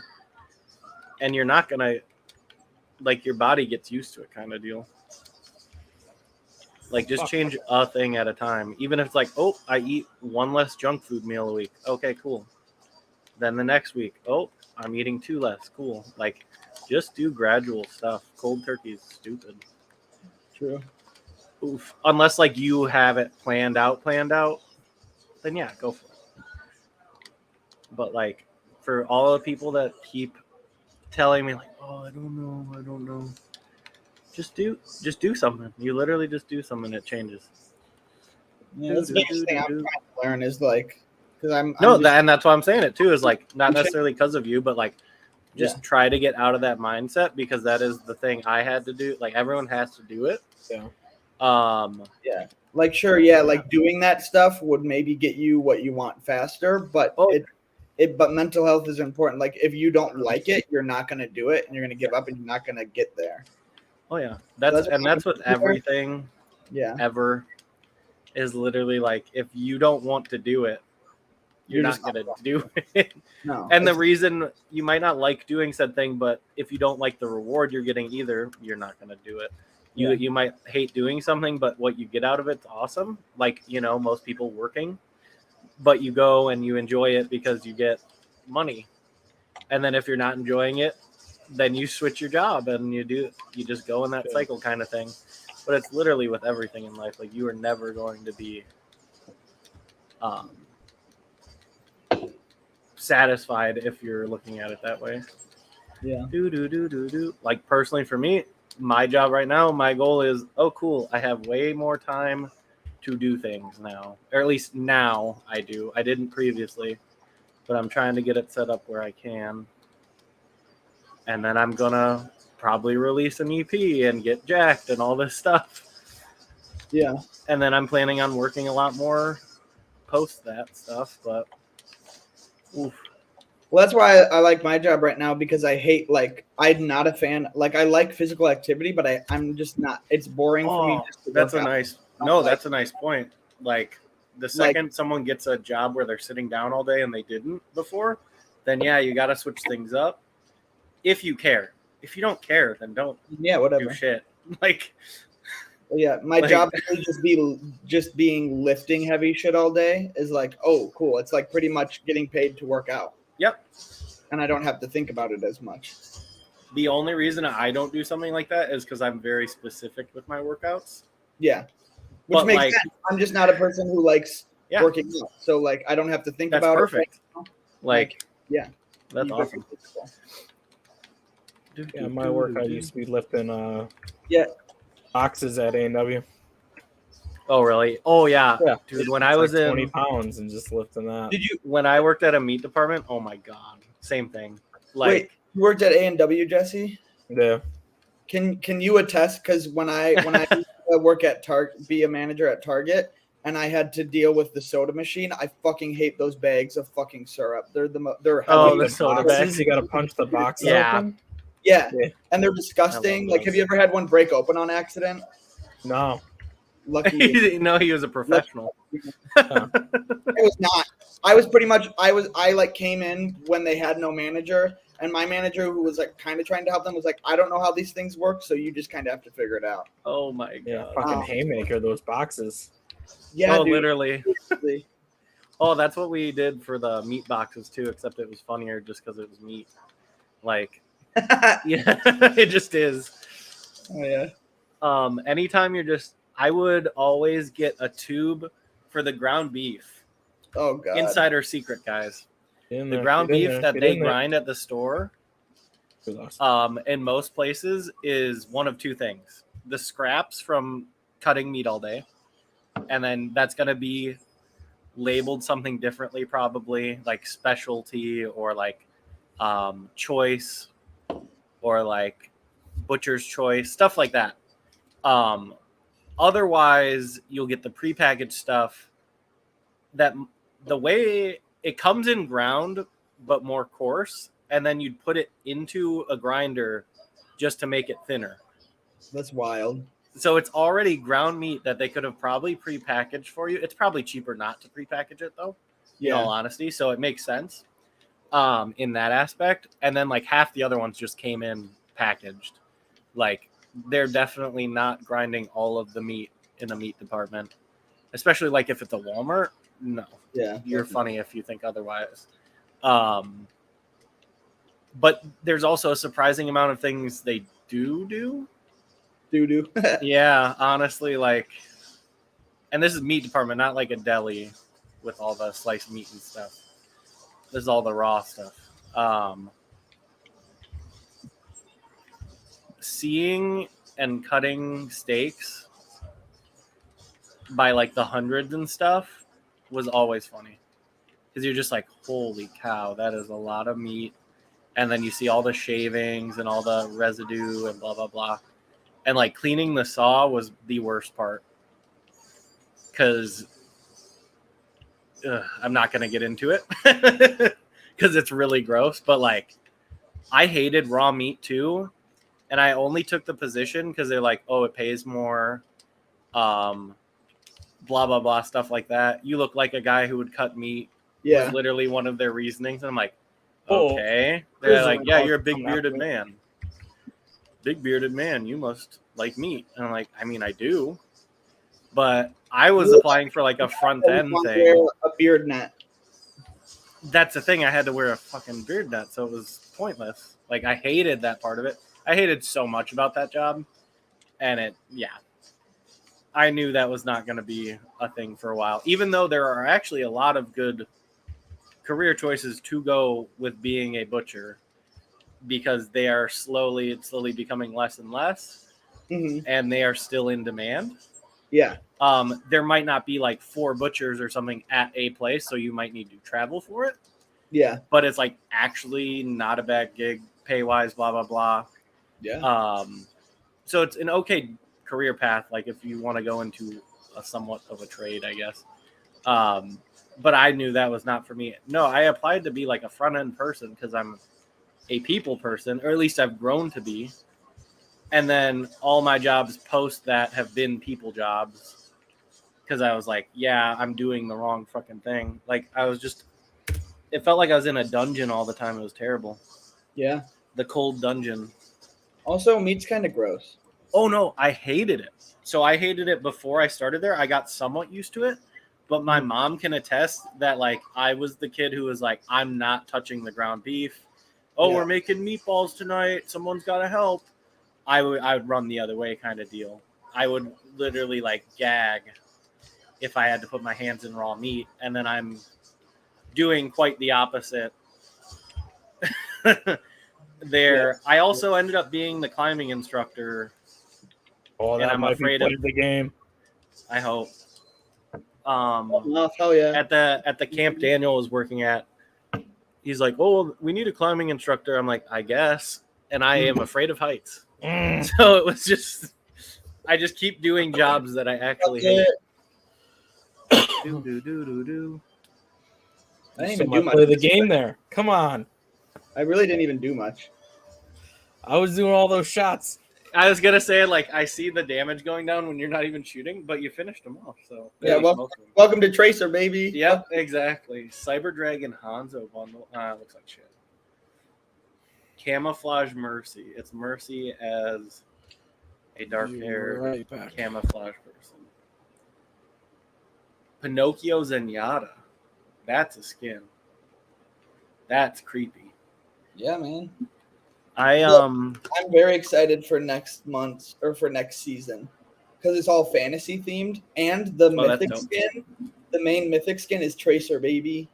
and you're not gonna like your body gets used to it, kind of deal. Like, just change a thing at a time. Even if it's like, oh, I eat one less junk food meal a week. Okay, cool. Then the next week, oh, I'm eating 2 less. Cool. Like, just do gradual stuff. Cold turkey is stupid. True. Oof. Unless, like, you have it planned out, then yeah, go for it. But, like, for all the people that keep telling me, like, oh, I don't know. Just do something. You literally just do something. It changes. Yeah, that's the biggest thing I'm trying to learn is like, because I'm and that's why I'm saying it too. Is like not necessarily because of you, but like just try to get out of that mindset, because that is the thing I had to do. Like everyone has to do it. Yeah. Yeah. Like sure, yeah, like doing that stuff would maybe get you what you want faster, but but mental health is important. Like if you don't like it, you're not gonna do it, and you're gonna give up, and you're not gonna get there. Oh yeah, that's with everything. Yeah. Ever is literally like if you don't want to do it, you're not gonna do it. No. And the reason you might not like doing said thing, but if you don't like the reward you're getting either, you're not gonna do it. You might hate doing something, but what you get out of it's awesome. Like, most people working, but you go and you enjoy it because you get money. And then if you're not enjoying it, then you switch your job and you just go in that cycle kind of thing. But it's literally with everything in life. Like you are never going to be satisfied if you're looking at it that way. Yeah. Like personally for me, my job right now, my goal is, oh cool, I have way more time to do things now. Or at least now I do. I didn't previously, but I'm trying to get it set up where I can. And then I'm gonna probably release an EP and get jacked and all this stuff. Yeah. And then I'm planning on working a lot more post that stuff, but oof. Well, that's why I like my job right now, because I hate, like, I'm not a fan. Like, I like physical activity, but I'm just not. It's boring for me. Oh, Just to that's work a out. nice. I don't No, like that's a nice point. Like the Like- second someone gets a job where they're sitting down all day and they didn't before, then yeah, you got to switch things up. If you care. If you don't care, then don't Yeah, do whatever. shit. Like Yeah, my Like- job really just being lifting heavy shit all day is like, oh, cool. It's like pretty much getting paid to work out, yep. and I don't have to think about it as much. The only reason I don't do something like that is because I'm very specific with my workouts. Yeah, which But, makes like- sense. I'm just not a person who likes Yeah. working out, so like I don't have to think That's about perfect. it. Like Yeah, that's You awesome. Yeah, my workout used to be lifting Yeah. boxes at A&W. Oh really? Oh yeah. Yeah, Dude, when It's I was like in 20 pounds and just lifting that. Did you when I worked at a meat department, oh my god. Same thing. Like wait? You worked at A&W, Jesse? Yeah. Can you attest? Because when I used to work at Target, be a manager at Target, and I had to deal with the soda machine, I fucking hate those bags of fucking syrup. They're Oh, heavy. the soda boxes, bags. you gotta punch the boxes Yeah. open? Yeah. Yeah. And they're disgusting. I love Like, have you ever had one break open on accident? No. Lucky he you. didn't know he was a professional. I was not. I was pretty much. I like came in when they had no manager, and my manager, who was like kind of trying to help them, was like, I don't know how these things work, so you just kind of have to figure it out. Oh my Yeah, god. fucking Oh. haymaker, those boxes. Yeah, oh, dude. literally. Seriously. Oh, that's what we did for the meat boxes too, except it was funnier just because it was meat. Like, yeah, it just is. Oh yeah. Anytime I would always get a tube for the ground beef. Oh god. Insider secret, guys. Get in The there, ground get in beef there, that get they in there. grind at the store, We lost. in most places, is one of two things: the scraps from cutting meat all day, and then that's gonna be labeled something differently, probably like specialty or like choice or like butcher's choice, stuff like that. Otherwise, you'll get the prepackaged stuff that the way it comes in ground, but more coarse, and then you'd put it into a grinder just to make it thinner. That's wild. So it's already ground meat that they could have probably prepackaged for you. It's probably cheaper not to prepackage it though, in all honesty. So it makes sense in that aspect. And then like half the other ones just came in packaged. Like they're definitely not grinding all of the meat in the meat department, especially like if it's a Walmart. No, Yeah. you're funny if you think otherwise. But there's also a surprising amount of things they do. Doo doo. Yeah, honestly, like, and this is meat department, not like a deli with all the sliced meat and stuff. This is all the raw stuff. Seeing and cutting steaks by like the hundreds and stuff was always funny because you're just like, holy cow, that is a lot of meat. And then you see all the shavings and all the residue and blah blah blah. And like cleaning the saw was the worst part because I'm not going to get into it because it's really gross. But like I hated raw meat too. And I only took the position because they're like, oh, it pays more, blah, blah, blah, stuff like that. You look like a guy who would cut meat. Yeah. Was literally one of their reasonings. And I'm like, Oh, okay. They're like, yeah, you're a big come bearded after me. man. Big bearded man, you must like meat. And I'm like, I mean, I do. But I was applying for like a front end Wear thing. a beard net. That's the thing. I had to wear a fucking beard net, so it was pointless. Like, I hated that part of it. I hated so much about that job. And I knew that was not going to be a thing for a while, even though there are actually a lot of good career choices to go with being a butcher because they are slowly becoming less and less, and they are still in demand. Yeah. There might not be like 4 butchers or something at a place, so you might need to travel for it. Yeah. But it's like actually not a bad gig, pay wise, blah blah blah. Yeah. So it's an okay career path, like if you want to go into a somewhat of a trade, I guess. But I knew that was not for me. No, I applied to be like a front end person because I'm a people person, or at least I've grown to be. And then all my jobs post that have been people jobs because I was like, yeah, I'm doing the wrong fucking thing. Like I was just, it felt like I was in a dungeon all the time. It was terrible. Yeah. The cold dungeon. Also, meat's kind of gross. Oh no, I hated it. So I hated it before I started there. I got somewhat used to it, but my mom can attest that like I was the kid who was like, I'm not touching the ground beef. Oh, Yeah. we're making meatballs tonight. Someone's got to help. I would run the other way kind of deal. I would literally like gag if I had to put my hands in raw meat, and then I'm doing quite the opposite there. Yeah. I also ended up being the climbing instructor. Oh, And that I'm might be afraid part of- of the game. I hope. Oh, hell yeah. At the camp Daniel was working at, he's like, "Oh, we need a climbing instructor." I'm like, "I guess," and I am afraid of heights. So it was just, I just keep doing jobs that I actually hate. Do. I didn't So even might do much. play the game there. Come on. I really didn't even do much. I was doing all those shots. I was gonna say, like, I see the damage going down when you're not even shooting, but you finished them off. So Yeah, at least well- most of them. Welcome to Tracer, baby. Yep, exactly. Cyber Dragon Hanzo bundle. Looks like shit. Camouflage Mercy. It's Mercy as a dark-haired Right back. camouflage person. Pinocchio Zenyatta. That's a skin. That's creepy. Yeah, man. I'm I'm very excited for next month or for next season because it's all fantasy themed, and the that's mythic dope. skin, the main mythic skin is Tracer, baby.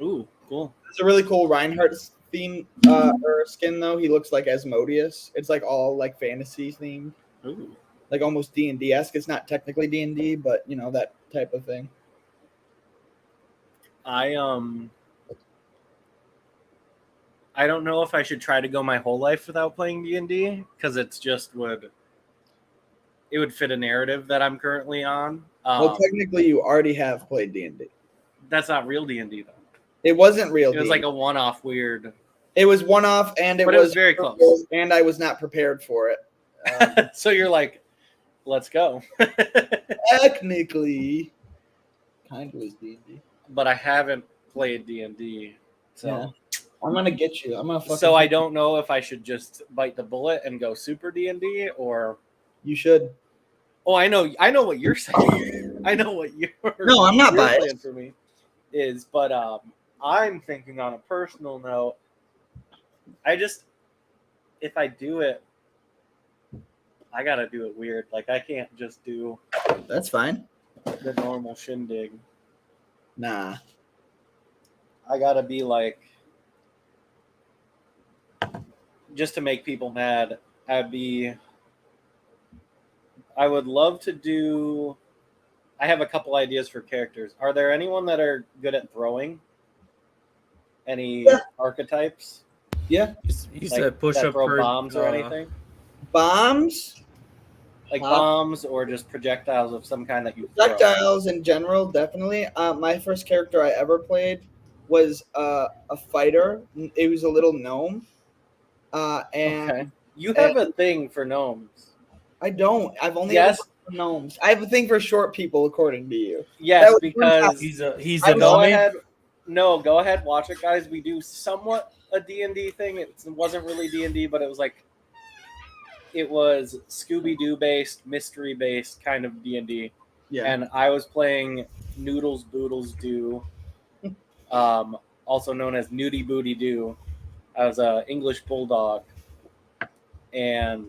ooh, cool. It's a really cool Reinhardt theme or skin though. He looks like Asmodeus. It's like all like fantasy themed, Ooh. like almost D&D esque. It's not technically D&D, but you know that type of thing. I don't know if I should try to go my whole life without playing D&D because it's just it would fit a narrative that I'm currently on. Well, technically, you already have played D&D. That's not real D&D though. It wasn't real. It was D&D. like a one-off weird. It was one off, and But it was very close. And I was not prepared for it. So you're like, let's go. Technically, kind of was D&D. But I haven't played D&D, so Yeah. I'm gonna get you. I'm gonna fucking. so I don't know if I should just bite the bullet and go super D&D or. You should. Oh, I know what you're saying. I know what you're. No, I'm not your biased. plan for me is, but I'm thinking on a personal note. If I do it, I gotta do it weird. Like I can't just do That's fine. the normal shindig. Nah. I gotta be like, just to make people mad. I would love to do. I have a couple ideas for characters. Are there anyone that are good at throwing? Any archetypes? Yeah. He Like, said push that up throw per bombs or anything? Bombs, Like bombs or just projectiles of some kind that you throw? projectiles in general, definitely. My first character I ever played was a fighter. It was a little gnome. And Okay. You have a thing for gnomes. I don't. I've only Yes. ever played gnomes. I have a thing for short people, according to you. Yes, was because He's a I go dummy. ahead. No, go ahead. Watch it, guys. We do somewhat a D&D thing. It wasn't really D&D, but it was Scooby-Doo based, mystery based kind of D&D. Yeah. And I was playing Noodles Boodles Doo, also known as Nudie Booty Doo. I was an English bulldog, and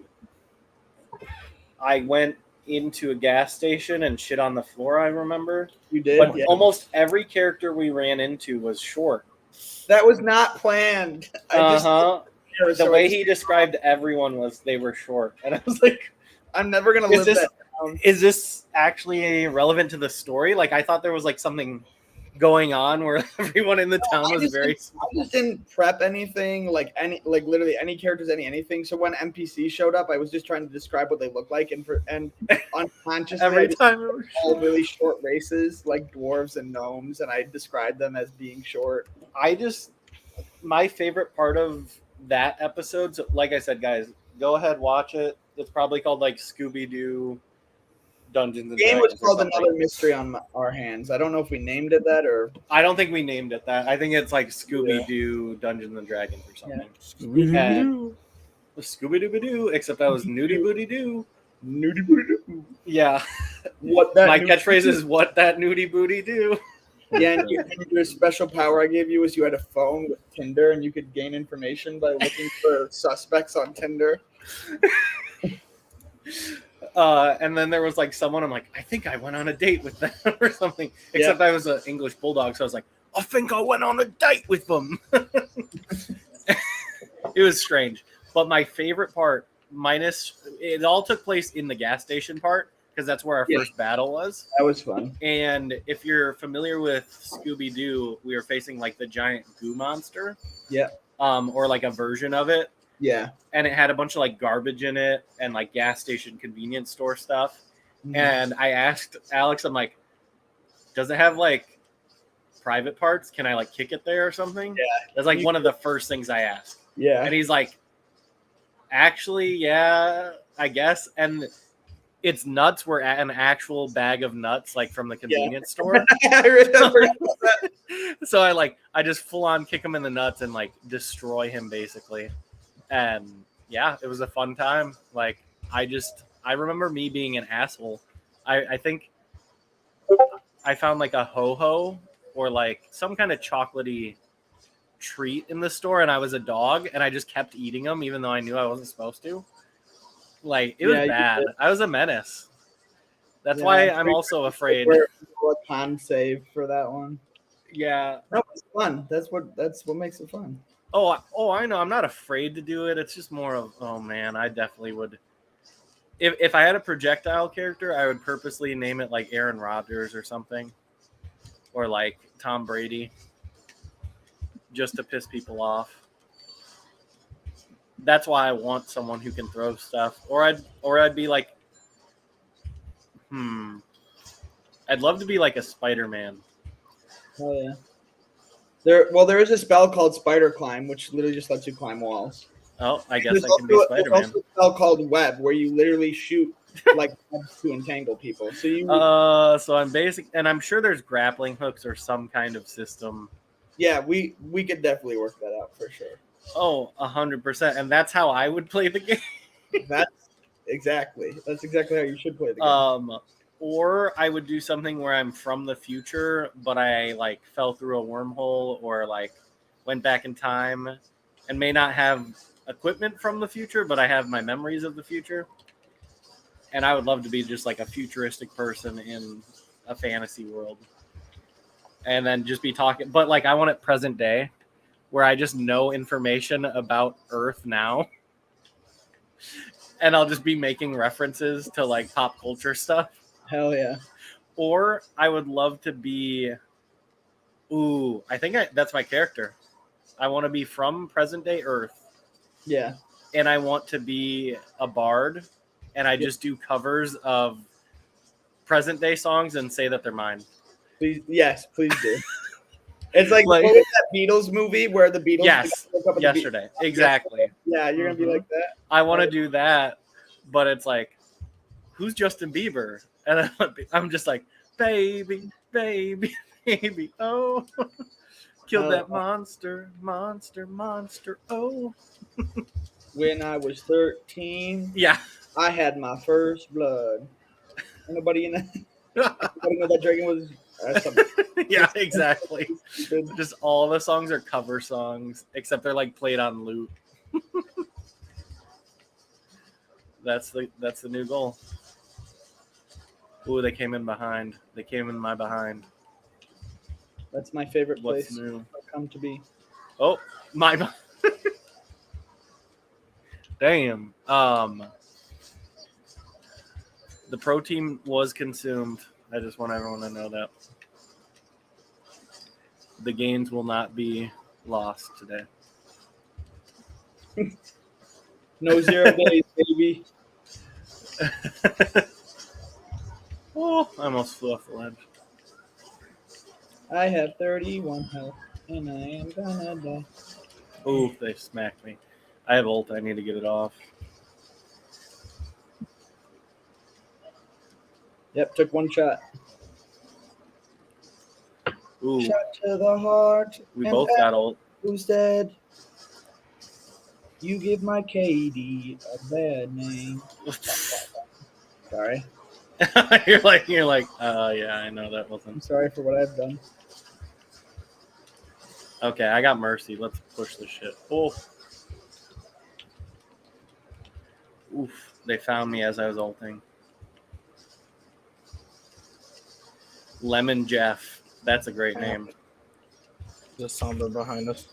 I went into a gas station and shit on the floor. I remember, You did. but Yeah. almost every character we ran into was short. That was not planned. The way he described everyone was they were short, and I was like, I'm never gonna Is live this- that down. "Is this actually relevant to the story?" Like I thought there was like something going on where everyone in the town I was very just didn't prep anything, like literally any characters, anything. So when NPCs showed up, I was just trying to describe what they look like, and unconsciously, I every just time. It was all really short races like dwarves and gnomes, and I described them as being short. My favorite part of that episode. So, like I said, guys, go ahead, watch it. It's probably called like Scooby Doo Dungeons and The game was Dragons or called something. Another Mystery on Our Hands. I don't know if we named it that or. I don't think we named it that. I think it's like Scooby Doo Dungeons and Dragons or something. Scooby-Doo. Scooby Doo Doo, except that was Nudie Booty Doo. Nudie booty. Yeah. What that My nudie catchphrase booty- is "What that Nudie Booty do." Yeah, and your special power I gave you was you had a phone with Tinder, and you could gain information by looking for suspects on Tinder. And then there was like someone. I'm like, I think I went on a date with them or something. Except I was an English bulldog, so I was like, I think I went on a date with them. It was strange, but my favorite part, minus it all took place in the gas station part because that's where our first battle was. That was fun. And if you're familiar with Scooby Doo, we were facing like the giant goo monster. Yeah. Or like a version of it. Yeah. And it had a bunch of like garbage in it and like gas station convenience store stuff. Mhm. And I asked Alex, I'm like, does it have like private parts? Can I like kick it there or something? Yeah. That's like one of the first things I asked. Yeah. And he's like, actually, yeah, I guess. And its nuts were an actual bag of nuts, like from the convenience store. I remember that. So I just full on kick him in the nuts and like destroy him basically. And yeah, it was a fun time. Like I remember me being an asshole. I think I found like a ho-ho or like some kind of chocolatey treat in the store, and I was a dog, and I just kept eating them even though I knew I wasn't supposed to. Like it was bad. I was a menace. That's why I'm also afraid. A con save for that one. Yeah, that was fun. That's what makes it fun. Oh, I know. I'm not afraid to do it. It's just more of, oh man, I definitely would. If I had a projectile character, I would purposely name it like Aaron Rodgers or something, or like Tom Brady, just to piss people off. That's why I want someone who can throw stuff, or I'd be like, I'd love to be like a Spider-Man. Oh yeah. There is a spell called Spider Climb, which literally just lets you climb walls. Oh, I guess I can be Spider-Man. There's also a spell called Web, where you literally shoot like webs to entangle people. So you. So I'm basic, and I'm sure there's grappling hooks or some kind of system. Yeah, we could definitely work that out for sure. Oh, 100%, and that's how I would play the game. That's exactly how you should play the game. Or I would do something where I'm from the future, but I like fell through a wormhole or like went back in time and may not have equipment from the future, but I have my memories of the future. And I would love to be just like a futuristic person in a fantasy world. And then just be talking, but like I want it present day where I just know information about Earth now. And I'll just be making references to like pop culture stuff. Hell yeah. Or I would love to be. I think that's my character. I want to be from present day Earth. Yeah. And I want to be a bard. And I just do covers of present day songs and say that they're mine. Please do. It's like what was that Beatles movie where the Beatles? Yes, yesterday. Exactly. Yeah, you're gonna be like that. I want to do that, but it's like, who's Justin Bieber? And I'm just like, baby, baby, baby, oh, kill that monster, oh. When I was 13, yeah, I had my first blood. Anybody know that dragon was? Yeah, exactly. Just all the songs are cover songs, except they're like played on loop. That's the new goal. Ooh, they came in behind. They came in my behind. That's my favorite place. What's new? Come to be. Oh, my. Damn. The pro team was consumed. I just want everyone to know that. The gains will not be lost today. No 0 days, baby. Oh, I almost flew off the ledge. I have 31 health, and I am gonna die. Ooh, they smacked me. I have ult. I need to get it off. Yep, took one shot. Ooh, Shot to the heart. we and both got ult. who's dead? You give my KD a bad name. Sorry. you're like, yeah, I know that I'm wasn't. sorry for what I've done. Okay, I got mercy. Let's push this shit. Oh. Oof, they found me as I was ulting. Lemon Jeff. That's a great name. There's a Sombra behind us.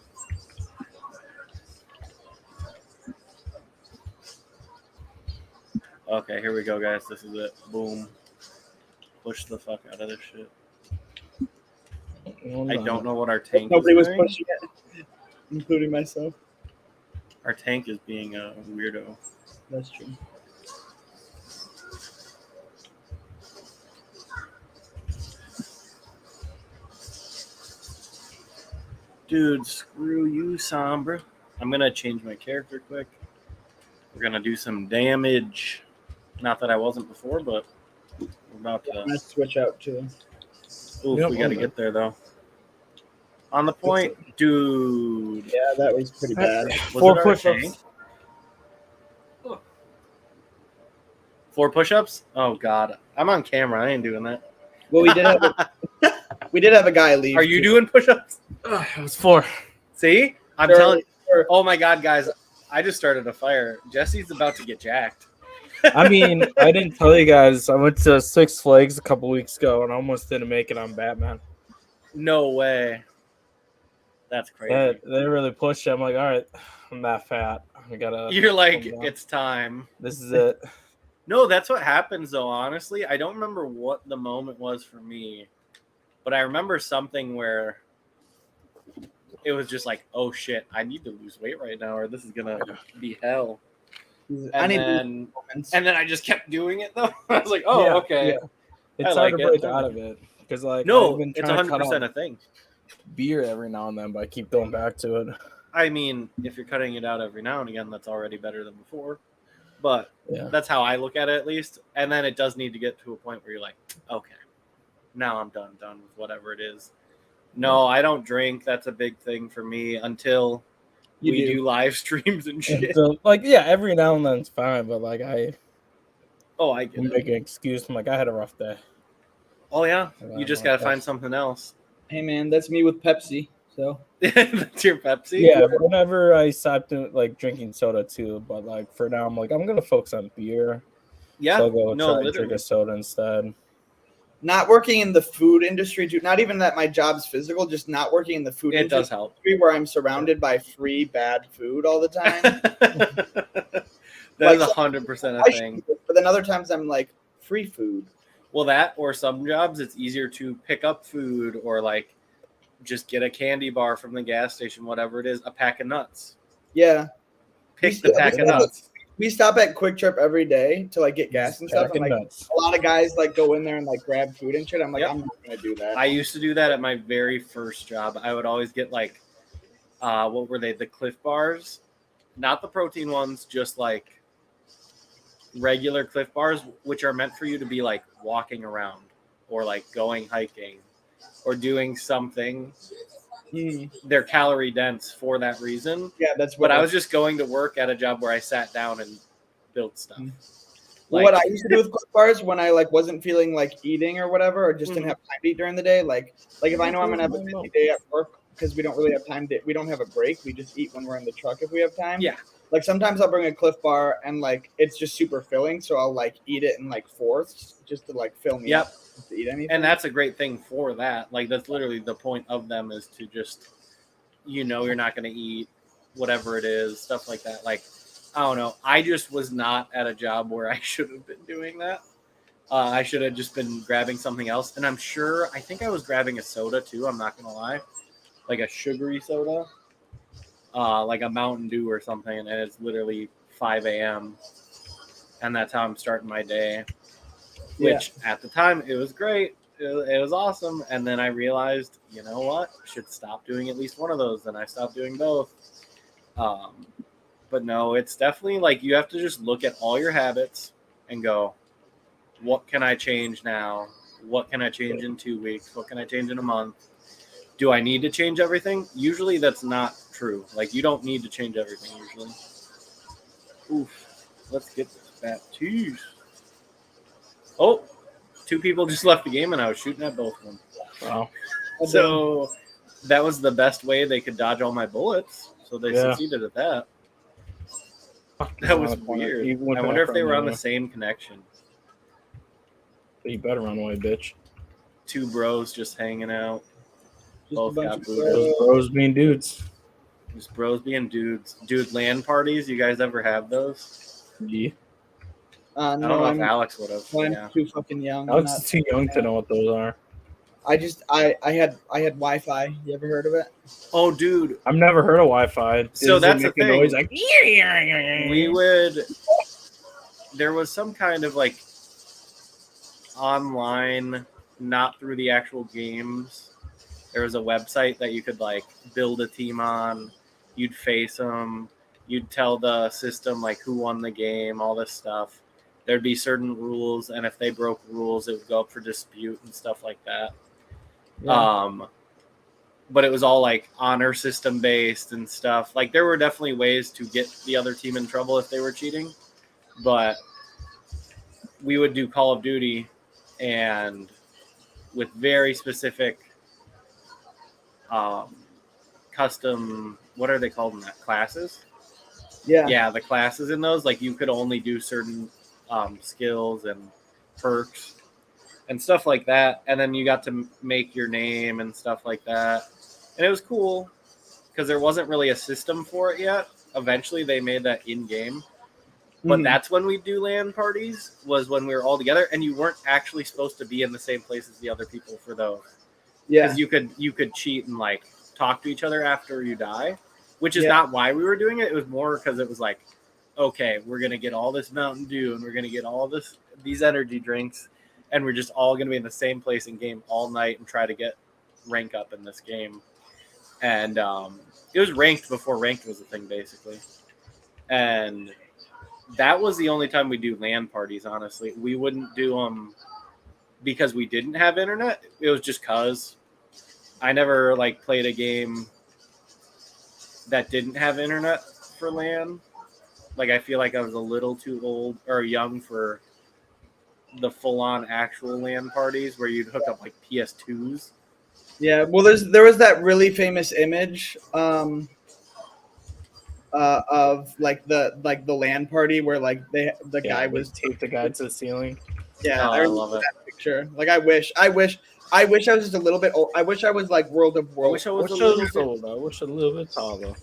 Okay, here we go, guys. This is it. Boom. Push the fuck out of this shit. I don't know what our tank Nobody is was doing. pushing it, including myself. Our tank is being a weirdo. That's true. Dude, screw you, Sombra. I'm going to change my character quick. We're going to do some damage. Not that I wasn't before, but we're about I'm to. gonna switch out too. Oof, Yep, we got to okay. get there, though. On the point, dude. Yeah, that was pretty bad. Was 4 it our push-ups. tank? 4 push-ups? Oh, God. I'm on camera. I ain't doing that. Well, we did have a guy leave. Are you too. doing push-ups? It was 4. See? I'm Sure, telling you. sure. Oh, my God, guys. I just started a fire. Jesse's about to get jacked. I mean, I didn't tell you guys. I went to Six Flags a couple weeks ago and almost didn't make it on Batman. No way. That's crazy. They really pushed it. I'm like, all right, I'm that fat. I gotta. You're like, calm down. it's time. This is it. No, that's what happens, though, honestly. I don't remember what the moment was for me, but I remember something where it was just like, oh, shit, I need to lose weight right now or this is going to be hell. I need And moments. then I just kept doing it, though. I was like, oh, Yeah, okay. yeah. It's I hard like to it. break out of it because, like, No, I've been it's trying to cut 100% out a thing. beer every now and then, but I keep going back to it. I mean, if you're cutting it out every now and again, that's already better than before. But Yeah. that's how I look at it, at least. And then it does need to get to a point where you're like, okay, now I'm done with whatever it is. No, I don't drink. That's a big thing for me until You we do. do live streams and And shit. so, like, yeah, every now and then it's fine, but like I Oh, I get make it. an excuse. I'm like, I had a rough day. Oh, yeah. And You I'm just like, got to find something else. Hey man, that's me with Pepsi. So That's your Pepsi? Yeah, whenever I stopped doing, like drinking soda too, but like for now I'm like I'm gonna focus on beer. Yeah. So I'll go No, try and drink literally. a soda instead. not working in the food industry, dude. Not even that my job's physical, just not working in the food It does industry help. where I'm surrounded by free bad food all the time. That Like, is 100% I a thing. should, but then other times I'm like, free food. Well, that or some jobs, it's easier to pick up food or like just get a candy bar from the gas station, whatever it is, a pack of nuts. Yeah. Pick the pack of nuts. We stop at Quick Trip every day to like get gas Just and stuff. And packing like nuts. a lot of guys like go in there and like grab food and shit. I'm like, Yep. I'm not gonna do that. I used to do that at my very first job. I would always get like, what were they? The Cliff Bars, not the protein ones, just like regular Cliff Bars, which are meant for you to be like walking around or like going hiking or doing something. They're calorie dense for that reason. Yeah, that's what But I was just going to work at a job where I sat down and built stuff. Like, what I used to do with Cliff Bars when I like wasn't feeling like eating or whatever, or just didn't have time to eat during the day. Like if I know I'm gonna have a busy day at work because we don't really have time to, we don't have a break. We just eat when we're in the truck if we have time. Yeah. Like sometimes I'll bring a Cliff Bar and like it's just super filling, so I'll like eat it in like fourths just to like fill me Yep. up to eat anything. And that's a great thing for that. Like that's literally the point of them is to just, you know, you're not going to eat whatever it is, stuff like that. Like, I don't know. I just was not at a job where I should have been doing that. I should have just been grabbing something else. And I'm sure, I think I was grabbing a soda too. I'm not going to lie. like a sugary soda, like a Mountain Dew or something, and it's literally 5 a.m. and that's how I'm starting my day. Which at the time it was great. It was awesome. And then I realized, you know what? I should stop doing at least one of those. And I stopped doing both. But no, it's definitely like you have to just look at all your habits and go, what can I change now? What can I change in 2 weeks? What can I change in a month? Do I need to change everything? Usually that's not true. Like you don't need to change everything usually. Oof. Let's get this Baptiste. Oh, 2 people just left the game and I was shooting at both of them. Wow. So that was the best way they could dodge all my bullets. So they succeeded at that. That was weird. I wonder if they were on the same connection. You better run away, bitch. 2 bros just hanging out. Both got booted. Those bros being dudes. Just bros being dudes. Dude, LAN parties, you guys ever have those? Yeah. I don't know if Alex would have. I'm too fucking young. Alex is too young to know what those are. I had Wi-Fi. You ever heard of it? Oh, dude. I've never heard of Wi-Fi. So that's the thing. Noise like, there was some kind of like online, not through the actual games. There was a website that you could like build a team on. You'd face them. You'd tell the system like who won the game, all this stuff. There'd be certain rules, and if they broke rules, it would go up for dispute and stuff like that. Yeah. But it was all like honor system based and stuff. Like there were definitely ways to get the other team in trouble if they were cheating, but we would do Call of Duty and with very specific custom, what are they called in that? Classes? Yeah, the classes in those, like you could only do certain skills and perks and stuff like that. And then you got to make your name and stuff like that. And it was cool because there wasn't really a system for it yet. Eventually they made that in-game. But that's when we do LAN parties, was when we were all together, and you weren't actually supposed to be in the same place as the other people for those. Yeah. Because you could cheat and like talk to each other after you die, which is not why we were doing it. It was more because it was like, okay, we're gonna get all this Mountain Dew and we're gonna get all these energy drinks, and we're just all gonna be in the same place in game all night and try to get rank up in this game. And it was ranked before ranked was a thing, basically. And that was the only time we do LAN parties, honestly. We wouldn't do them because we didn't have internet. It was just because I never like played a game that didn't have internet for LAN. Like I feel like I was a little too old or young for the full-on actual LAN parties where you'd hook up like PS2s. Yeah, well, there was that really famous image of like the LAN party where like the guy was taped the guy to the ceiling. Yeah, I love it. That picture. Like I wish I was just a little bit old. I wish I was like World of Worlds. I wish I was a little bit older. I wish a little bit taller.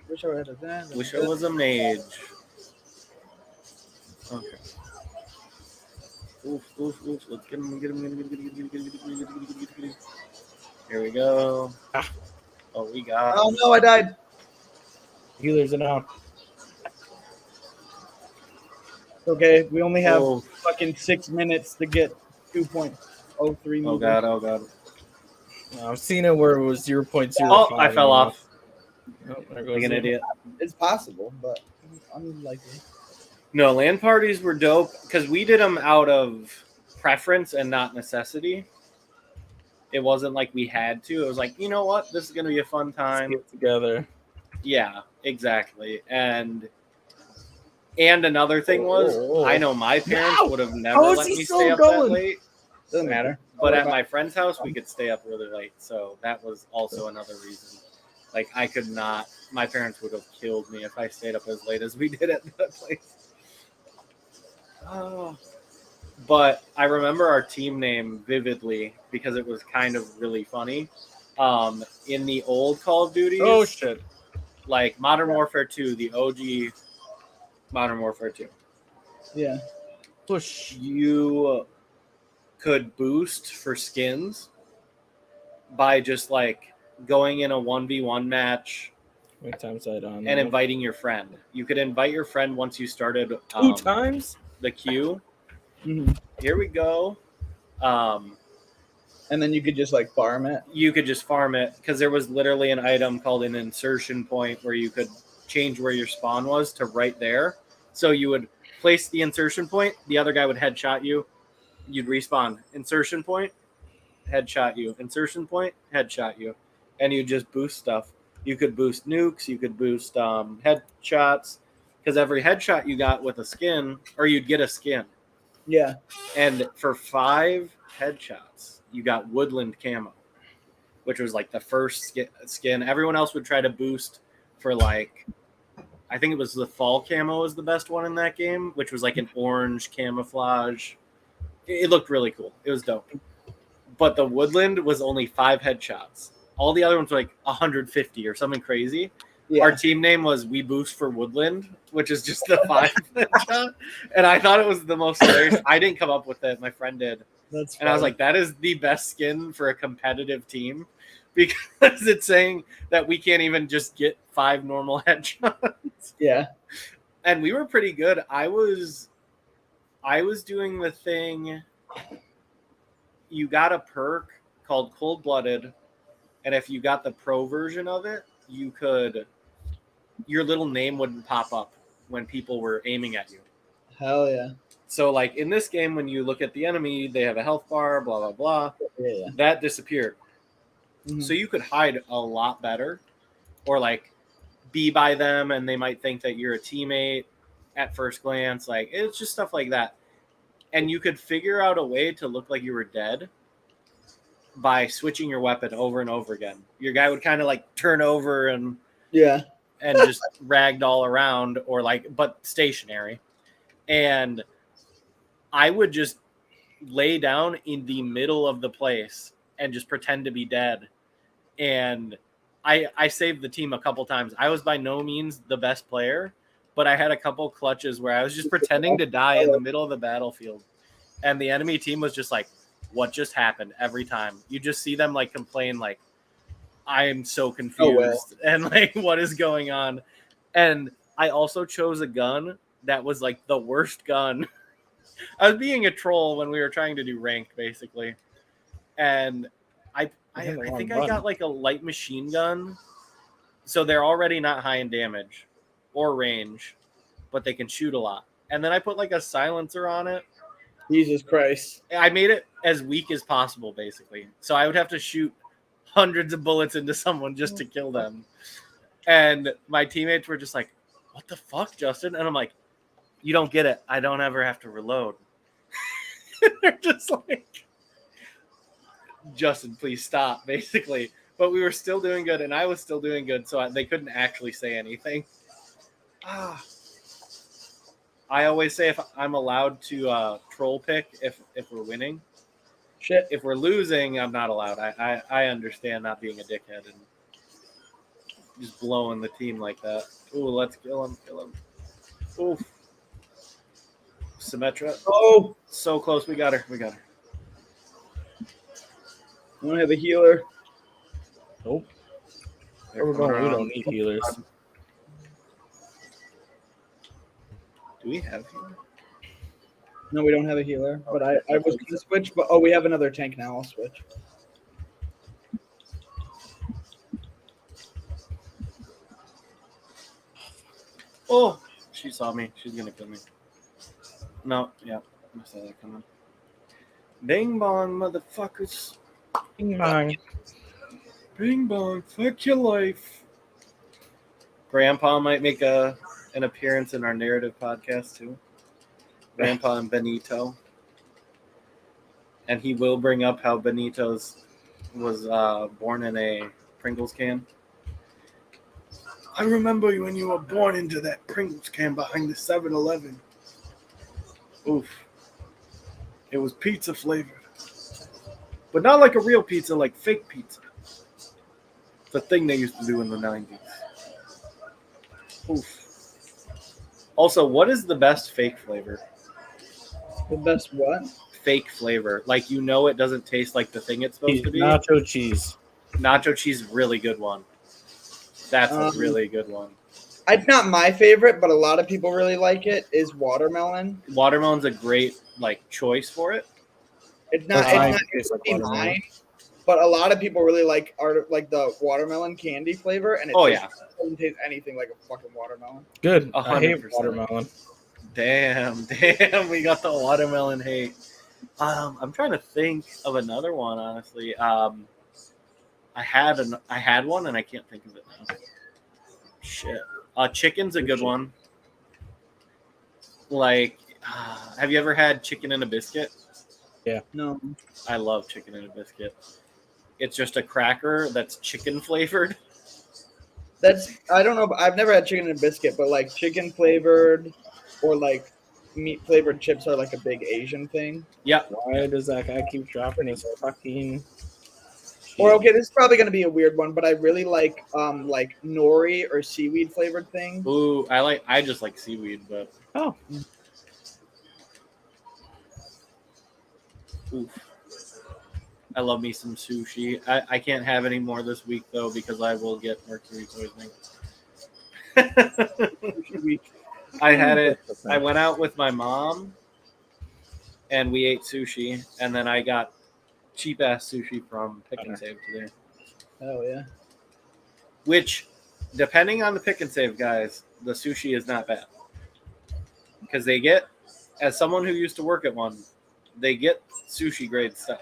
Wish I had a dad. Wish I was a mage. Okay. Oof. Let's get him. Here we go. Oh, we got. Oh no, I died. Healers are out. Okay, we only have fucking 6 minutes to get 2.03. Oh god. I've seen it where it was 0.05. Oh, I fell off. Oh, there goes like an idiot. It's possible, but unlikely. No, LAN parties were dope because we did them out of preference and not necessity. It wasn't like we had to. It was like, you know what? This is going to be a fun time. Let's get together. Yeah, exactly. And another thing was, I know my parents would have never let me stay up that late. Doesn't matter. But at my friend's house, we could stay up really late. So that was also another reason. Like, I could not, my parents would have killed me if I stayed up as late as we did at that place. Oh. But I remember our team name vividly because it was kind of really funny. In the old Call of Duty. Oh, shit. Like Modern Warfare 2, the OG Modern Warfare 2. Yeah. Push. You could boost for skins by just like going in a 1v1 match, How many times I done? and inviting your friend. You could invite your friend once you started 2 times. the queue. Mhm. Here we go. And then you could just like farm it. You could just farm it because there was literally an item called an insertion point where you could change where your spawn was to right there. So you would place the insertion point, the other guy would headshot you, you'd respawn. Insertion point, headshot you. Insertion point, headshot you. And you just boost stuff. You could boost nukes, you could boost headshots, because every headshot you got with a skin, or you'd get a skin. Yeah. And for 5 headshots, you got woodland camo, which was like the first skin. Everyone else would try to boost for like, I think it was the fall camo was the best one in that game, which was like an orange camouflage. It looked really cool. It was dope. But the woodland was only 5 headshots. All the other ones were like 150 or something crazy. Yeah. Our team name was We Boost for Woodland, which is just the 5 headshot. And I thought it was the most hilarious. I didn't come up with it. My friend did. That's And I was like, that is the best skin for a competitive team because it's saying that we can't even just get 5 normal headshots. yeah. And we were pretty good. I was doing the thing. You got a perk called Cold Blooded. And if you got the pro version of it, your little name wouldn't pop up when people were aiming at you. Hell yeah. So like in this game, when you look at the enemy, they have a health bar, blah, blah, blah. Yeah. That disappeared. Mm-hmm. So you could hide a lot better or like be by them and they might think that you're a teammate at first glance. Like it's just stuff like that. And you could figure out a way to look like you were dead by switching your weapon over and over again. Your guy would kind of like turn over and just ragdoll around or like, but stationary. And I would just lay down in the middle of the place and just pretend to be dead. And I saved the team a couple times. I was by no means the best player, but I had a couple clutches where I was just pretending to die in the middle of the battlefield. And the enemy team was just like, what just happened every time? You just see them like complain, like, I am so confused and like, what is going on? And I also chose a gun that was like the worst gun. I was being a troll when we were trying to do ranked, basically. And I think I got like a light machine gun. So they're already not high in damage or range, but they can shoot a lot. And then I put like a silencer on it. Jesus Christ. I made it as weak as possible, basically. So I would have to shoot hundreds of bullets into someone just to kill them. And my teammates were just like, what the fuck, Justin? And I'm like, you don't get it. I don't ever have to reload. They're just like, Justin, please stop, basically. But we were still doing good, and I was still doing good, so they couldn't actually say anything. I always say if I'm allowed to troll pick if we're winning. Shit. If we're losing, I'm not allowed. I understand not being a dickhead and just blowing the team like that. Ooh, let's kill him. Ooh. Symmetra. Oh, so close. We got her. I don't have a healer. Nope. They're We coming around. don't need healers. Do we have healer? No, we don't have a healer. But I was going to switch. But we have another tank now. I'll switch. Oh, she saw me. She's gonna kill me. No, yeah, I saw that coming. Bing bong, motherfuckers. Bing bong. Bing bong, fuck your life. Grandpa might make an appearance in our narrative podcast too. Grandpa and Benito. And he will bring up how Benito's was born in a Pringles can. I remember when you were born into that Pringles can behind the 7-Eleven. Oof. It was pizza flavored. But not like a real pizza, like fake pizza. It's a thing they used to do in the 90s. Oof. Also, what is the best fake flavor? The best what? Fake flavor. Like, you know it doesn't taste like the thing it's supposed to be. Nacho cheese. Nacho cheese, really good one. That's a really good one. It's not my favorite, but a lot of people really like it. Is watermelon. Watermelon's a great like choice for it. It's not. Mine It's not tastes like really watermelon. mine, but a lot of people really like the watermelon candy flavor, and it doesn't taste anything like a fucking watermelon. Good. I hate 100%. watermelon. Damn, we got the watermelon hate. I'm trying to think of another one, honestly. I had one and I can't think of it now. Shit. Chicken's a good one. Like, have you ever had chicken in a biscuit? Yeah. No. I love chicken in a biscuit. It's just a cracker that's chicken flavored. I don't know. I've never had chicken in a biscuit, but like chicken flavored or like meat flavored chips are like a big Asian thing. Yep. Why does that guy keep dropping his fucking? Or okay, this is probably gonna be a weird one, but I really like nori or seaweed flavored thing. Ooh, I just like seaweed, but Oh. Oof. I love me some sushi. I can't have any more this week though because I will get mercury poisoning. I had it. I went out with my mom, and we ate sushi, and then I got cheap ass sushi from Pick and Save today. Oh yeah. Which, depending on the Pick and Save guys, the sushi is not bad because they get, as someone who used to work at one, they get sushi grade stuff.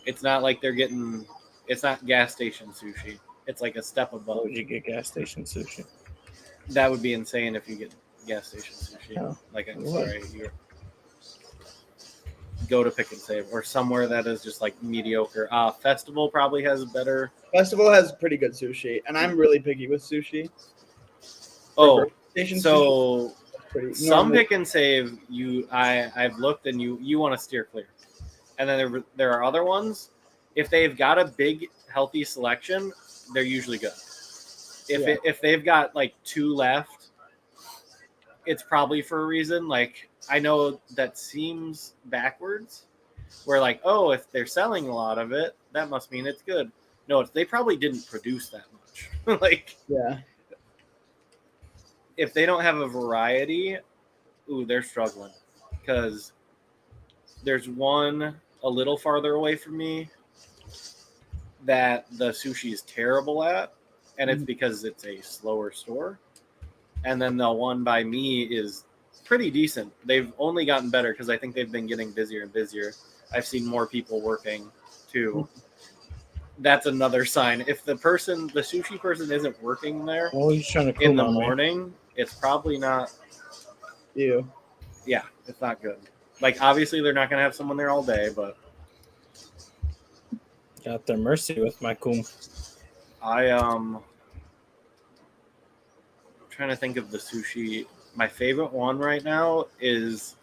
It's not like they're getting. It's not gas station sushi. It's like a step above. Why would you get gas station sushi? That would be insane if you get gas station sushi. Oh. Like, I'm sorry, you go to Pick and Save or somewhere that is just like mediocre. Festival probably has better. Festival has pretty good sushi, and I'm really picky with sushi. Oh, Station so sushi is some Pick and Save I've looked and you want to steer clear, and then there are other ones. If they've got a big healthy selection, they're usually good. If they've got like 2 left, it's probably for a reason. Like, I know that seems backwards, where like, oh, if they're selling a lot of it, that must mean it's good. No, they probably didn't produce that much. Like, yeah. if they don't have a variety, they're struggling because there's one a little farther away from me that the sushi is terrible at, and it's because it's a slower store. And then the one by me is pretty decent. They've only gotten better because I think they've been getting busier and busier. I've seen more people working too. That's another sign. If the sushi person isn't working there He's trying to in the morning, it's probably not. Ew. Yeah, it's not good. Like, obviously they're not going to have someone there all day, but got their mercy with my kum. I'm trying to think of the sushi. My favorite one right now is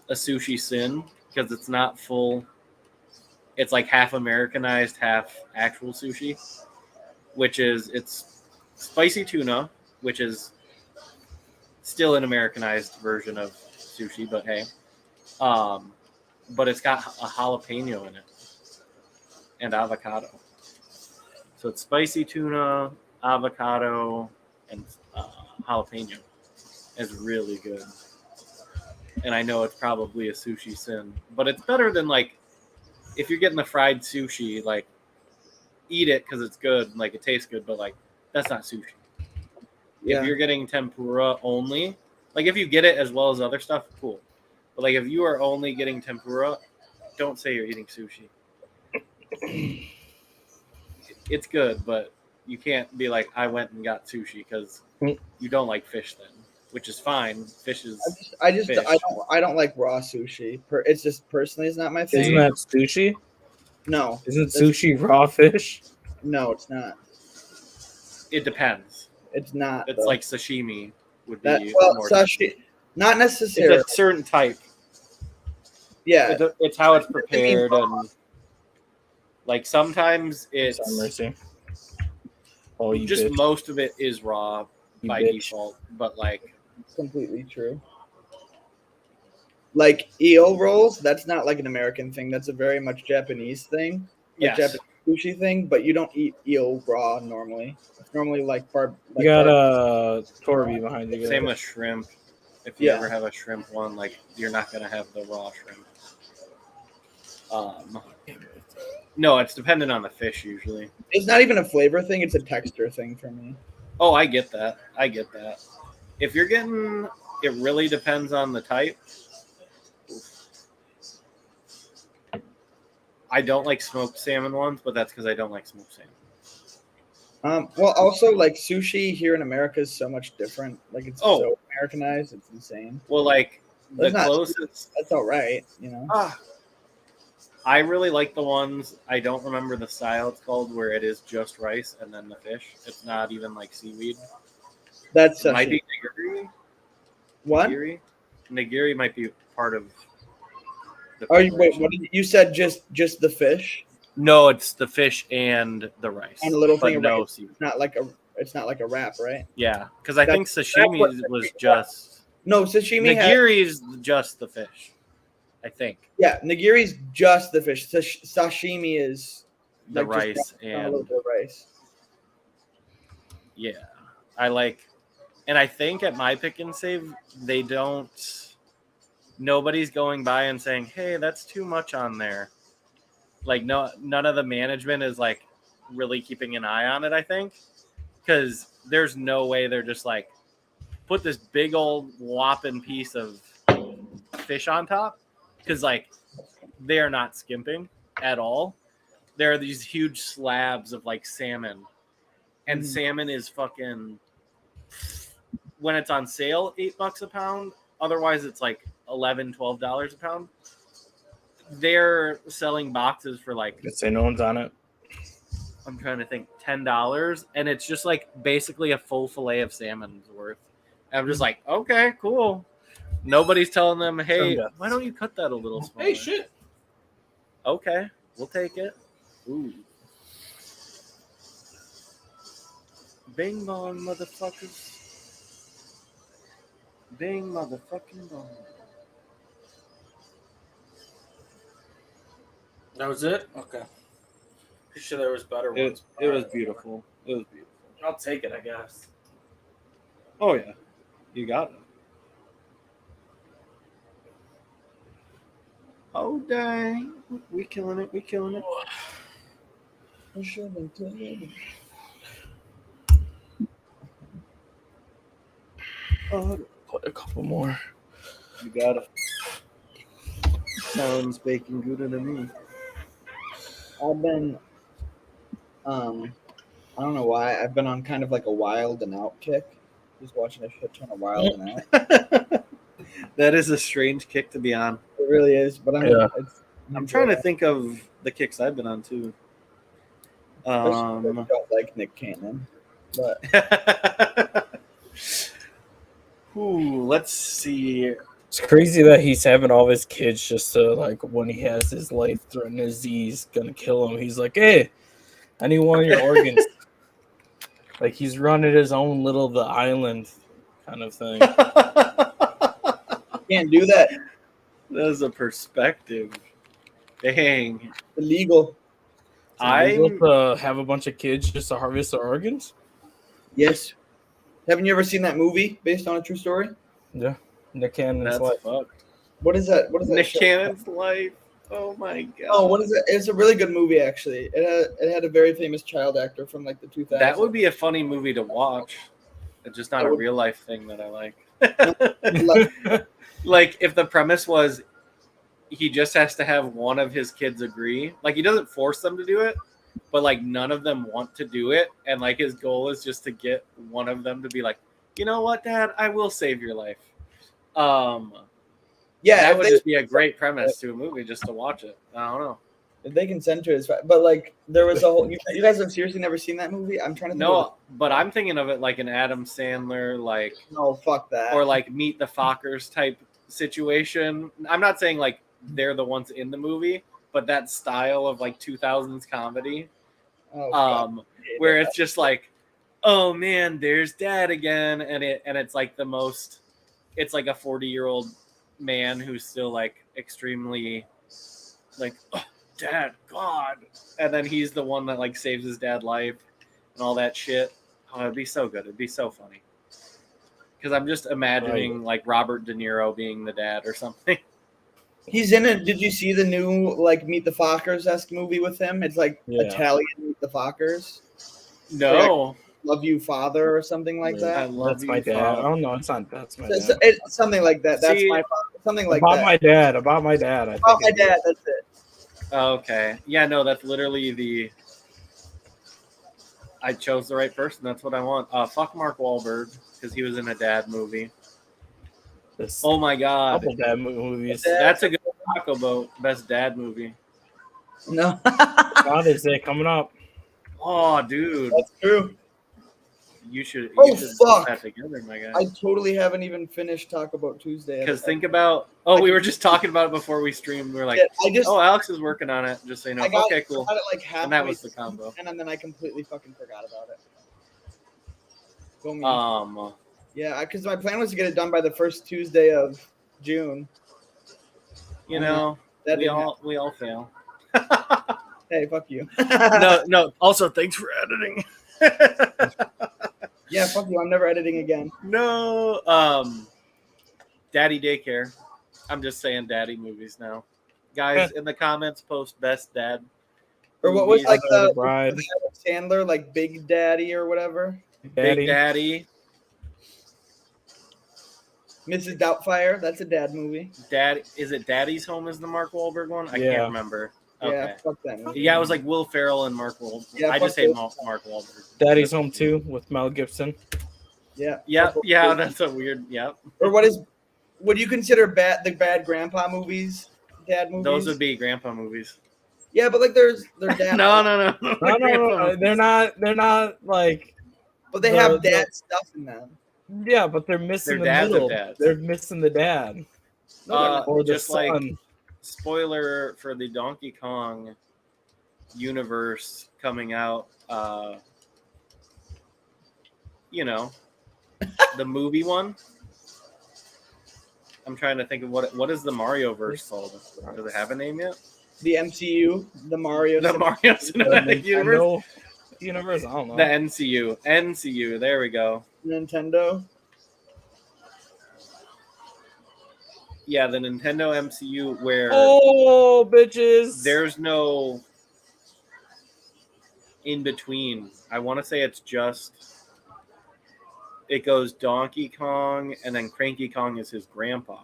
a sushi sin because it's not full. It's like half Americanized, half actual sushi, it's spicy tuna, which is still an Americanized version of sushi, but hey, but it's got a jalapeno in it and avocado. So it's spicy tuna, avocado, and jalapeno. It's really good. And I know it's probably a sushi sin, but it's better than like if you're getting the fried sushi, like eat it because it's good, like it tastes good, but like that's not sushi. Yeah. If you're getting tempura only, like if you get it as well as other stuff, cool. But like if you are only getting tempura, don't say you're eating sushi. It's good, but you can't be like, I went and got sushi because you don't like fish then, which is fine. Fish is. Fish. I don't like raw sushi. It's just personally, it's not my thing. Isn't that sushi? No. Isn't sushi raw fish? No, it's not. It depends. It's not. It's like sashimi would be. Sashimi, not necessarily. It's a certain type. Yeah. It's how it's prepared and. Like sometimes it's just bitch. Most of it is raw by default, but like it's completely true. Like eel rolls, that's not like an American thing. That's a very much Japanese thing. Yes. Japanese sushi thing, but you don't eat eel raw normally. It's normally like You got Torby behind you. Same guys. with shrimp. If you ever have a shrimp one, like you're not gonna have the raw shrimp. No, it's dependent on the fish usually. It's not even a flavor thing; it's a texture thing for me. Oh, I get that. If you're getting, it really depends on the type. I don't like smoked salmon ones, but that's because I don't like smoked salmon. Well, also like sushi here in America is so much different. Like it's so Americanized, it's insane. Well, like the That's closest. That's all right, you know. I really like the ones. I don't remember the style it's called, where it is just rice and then the fish. It's not even like seaweed. That's might be nigiri. What? Nigiri might be part of. Wait, what did you said? Just the fish? No, it's the fish and the rice. And a little thing of no rice. seaweed. It's not like a wrap, right? Yeah, because I think sashimi was just. No, sashimi. Nigiri is just the fish, I think. Yeah, nigiri's just the fish. Sashimi is the rice and a little bit of rice. Yeah, I like, and I think at my pick and save they don't. Nobody's going by and saying, "Hey, that's too much on there." Like none of the management is like really keeping an eye on it. I think because there's no way they're just like put this big old whopping piece of fish on top because like they're not skimping at all. There are these huge slabs of like salmon, and salmon is fucking when it's on sale $8 a pound. Otherwise, it's like $11-12 a pound. They're selling boxes for like. Let's say no one's on it. I'm trying to think, $10, and it's just like basically a full fillet of salmon's worth. And I'm just like, okay, cool. Nobody's telling them, hey, why don't you cut that a little smaller? Hey, shit. Okay, we'll take it. Ooh. Bing bong, motherfuckers. Bing motherfucking bong. That was it? Okay. Pretty sure there was better ones. It was beautiful. It was beautiful. I'll take it, I guess. Oh, yeah. You got it. Oh, dang. We killing it. Put a couple more. You got it. Sounds bacon good to me. I've been, I don't know why. I've been on kind of like a Wild and Out kick. Just watching a shit ton of Wild and Out. That is a strange kick to be on. It really is, but I'm trying to think of the kicks I've been on too. I don't like Nick Cannon, but ooh, let's see. It's crazy that he's having all his kids just to like when he has his life-threatening disease gonna kill him. He's like, hey, I need one of your organs. Like he's running his own little The Island kind of thing. Can't do that. That's a perspective. Dang. Illegal. Illegal to have a bunch of kids just to harvest their organs? Yes. Haven't you ever seen that movie based on a true story? Yeah. Nick Cannon's life. Fucked. What is that? Nick Cannon's life. Oh my god. Oh, what is it? It's a really good movie, actually. It had a very famous child actor from like the 2000s. That would be a funny movie to watch. It's just not a real life thing that I like. Like if the premise was he just has to have one of his kids agree. Like he doesn't force them to do it, but like none of them want to do it. And like his goal is just to get one of them to be like, you know what, Dad, I will save your life. Yeah, that would just be a great premise to a movie just to watch it. I don't know. If they consent to it, but like there was a whole. You guys have seriously never seen that movie? I'm trying to. No, but I'm thinking of it like an Adam Sandler, like. No, fuck that. Or like Meet the Fockers type situation. I'm not saying like they're the ones in the movie, but that style of like 2000s comedy, where it's just like, oh man, there's Dad again, and it's like the most. It's like a 40-year-old man who's still like extremely like Dad, God, and then he's the one that like saves his dad's life and all that shit. Oh, it'd be so good. It'd be so funny. Because I'm just imagining like Robert De Niro being the dad or something. He's in it. Did you see the new like Meet the Fockers-esque movie with him? It's like Italian Meet the Fockers. No. Love You Father or something like I that. love That's my dad. Father. Oh no, it's not. That's my It's, dad. it's something like that. That's See, my father. Something like About that. my dad. About my dad. I About think my it is. dad. That's it. Okay. Yeah, no, that's literally the. I chose the right person. That's what I want. Fuck Mark Wahlberg because he was in a dad movie. This Oh my god, couple dad movies. that's a good Taco Boat best dad movie. No. Father's Day coming up. Oh, dude, That's true. you should. Oh, You should fuck. put that together, my guy. I totally haven't even finished Talk About Tuesday. Because think about. Oh, we were just talking about it before we streamed. We were like, oh, Alex is working on it. Just so you know. Okay, cool. I got it like halfway, And that was the combo. and then I completely fucking forgot about it. Go me. Yeah, because my plan was to get it done by the first Tuesday of June. You know, that we all fail. Hey, fuck you. No. Also, thanks for editing. Yeah, fuck you. I'm never editing again. No. Daddy Daycare. I'm just saying daddy movies now. Guys, in the comments, post best dad. Or what was like The the Bride. Sandler, like Big Daddy or whatever? Big Daddy. Mrs. Doubtfire. That's a dad movie. Is it Daddy's Home is the Mark Wahlberg one? I can't remember. Okay. Yeah, fuck that movie. Yeah, it was like Will Ferrell and Mark Wahlberg. Yeah, I just hate Mark Wahlberg. Daddy's Home 2 with Mel Gibson. Yeah. Yeah, that's a weird. Yep. Or would you consider the bad grandpa movies dad movies? Those would be grandpa movies. Yeah, but like they're dad. No. No, they're not. They're not like. But they have dad stuff in them. Yeah, but they're missing the middle. They're missing the dad. Or the just son. like spoiler for the Donkey Kong universe coming out. The movie one. I'm trying to think of what is the Mario verse called. Does it have a name yet? The MCU, the Mario Cinematic Universe. Universe, I don't know. The NCU. There we go. Nintendo. Yeah, the Nintendo MCU where bitches. There's no in between. I want to say it's just it goes Donkey Kong and then Cranky Kong is his grandpa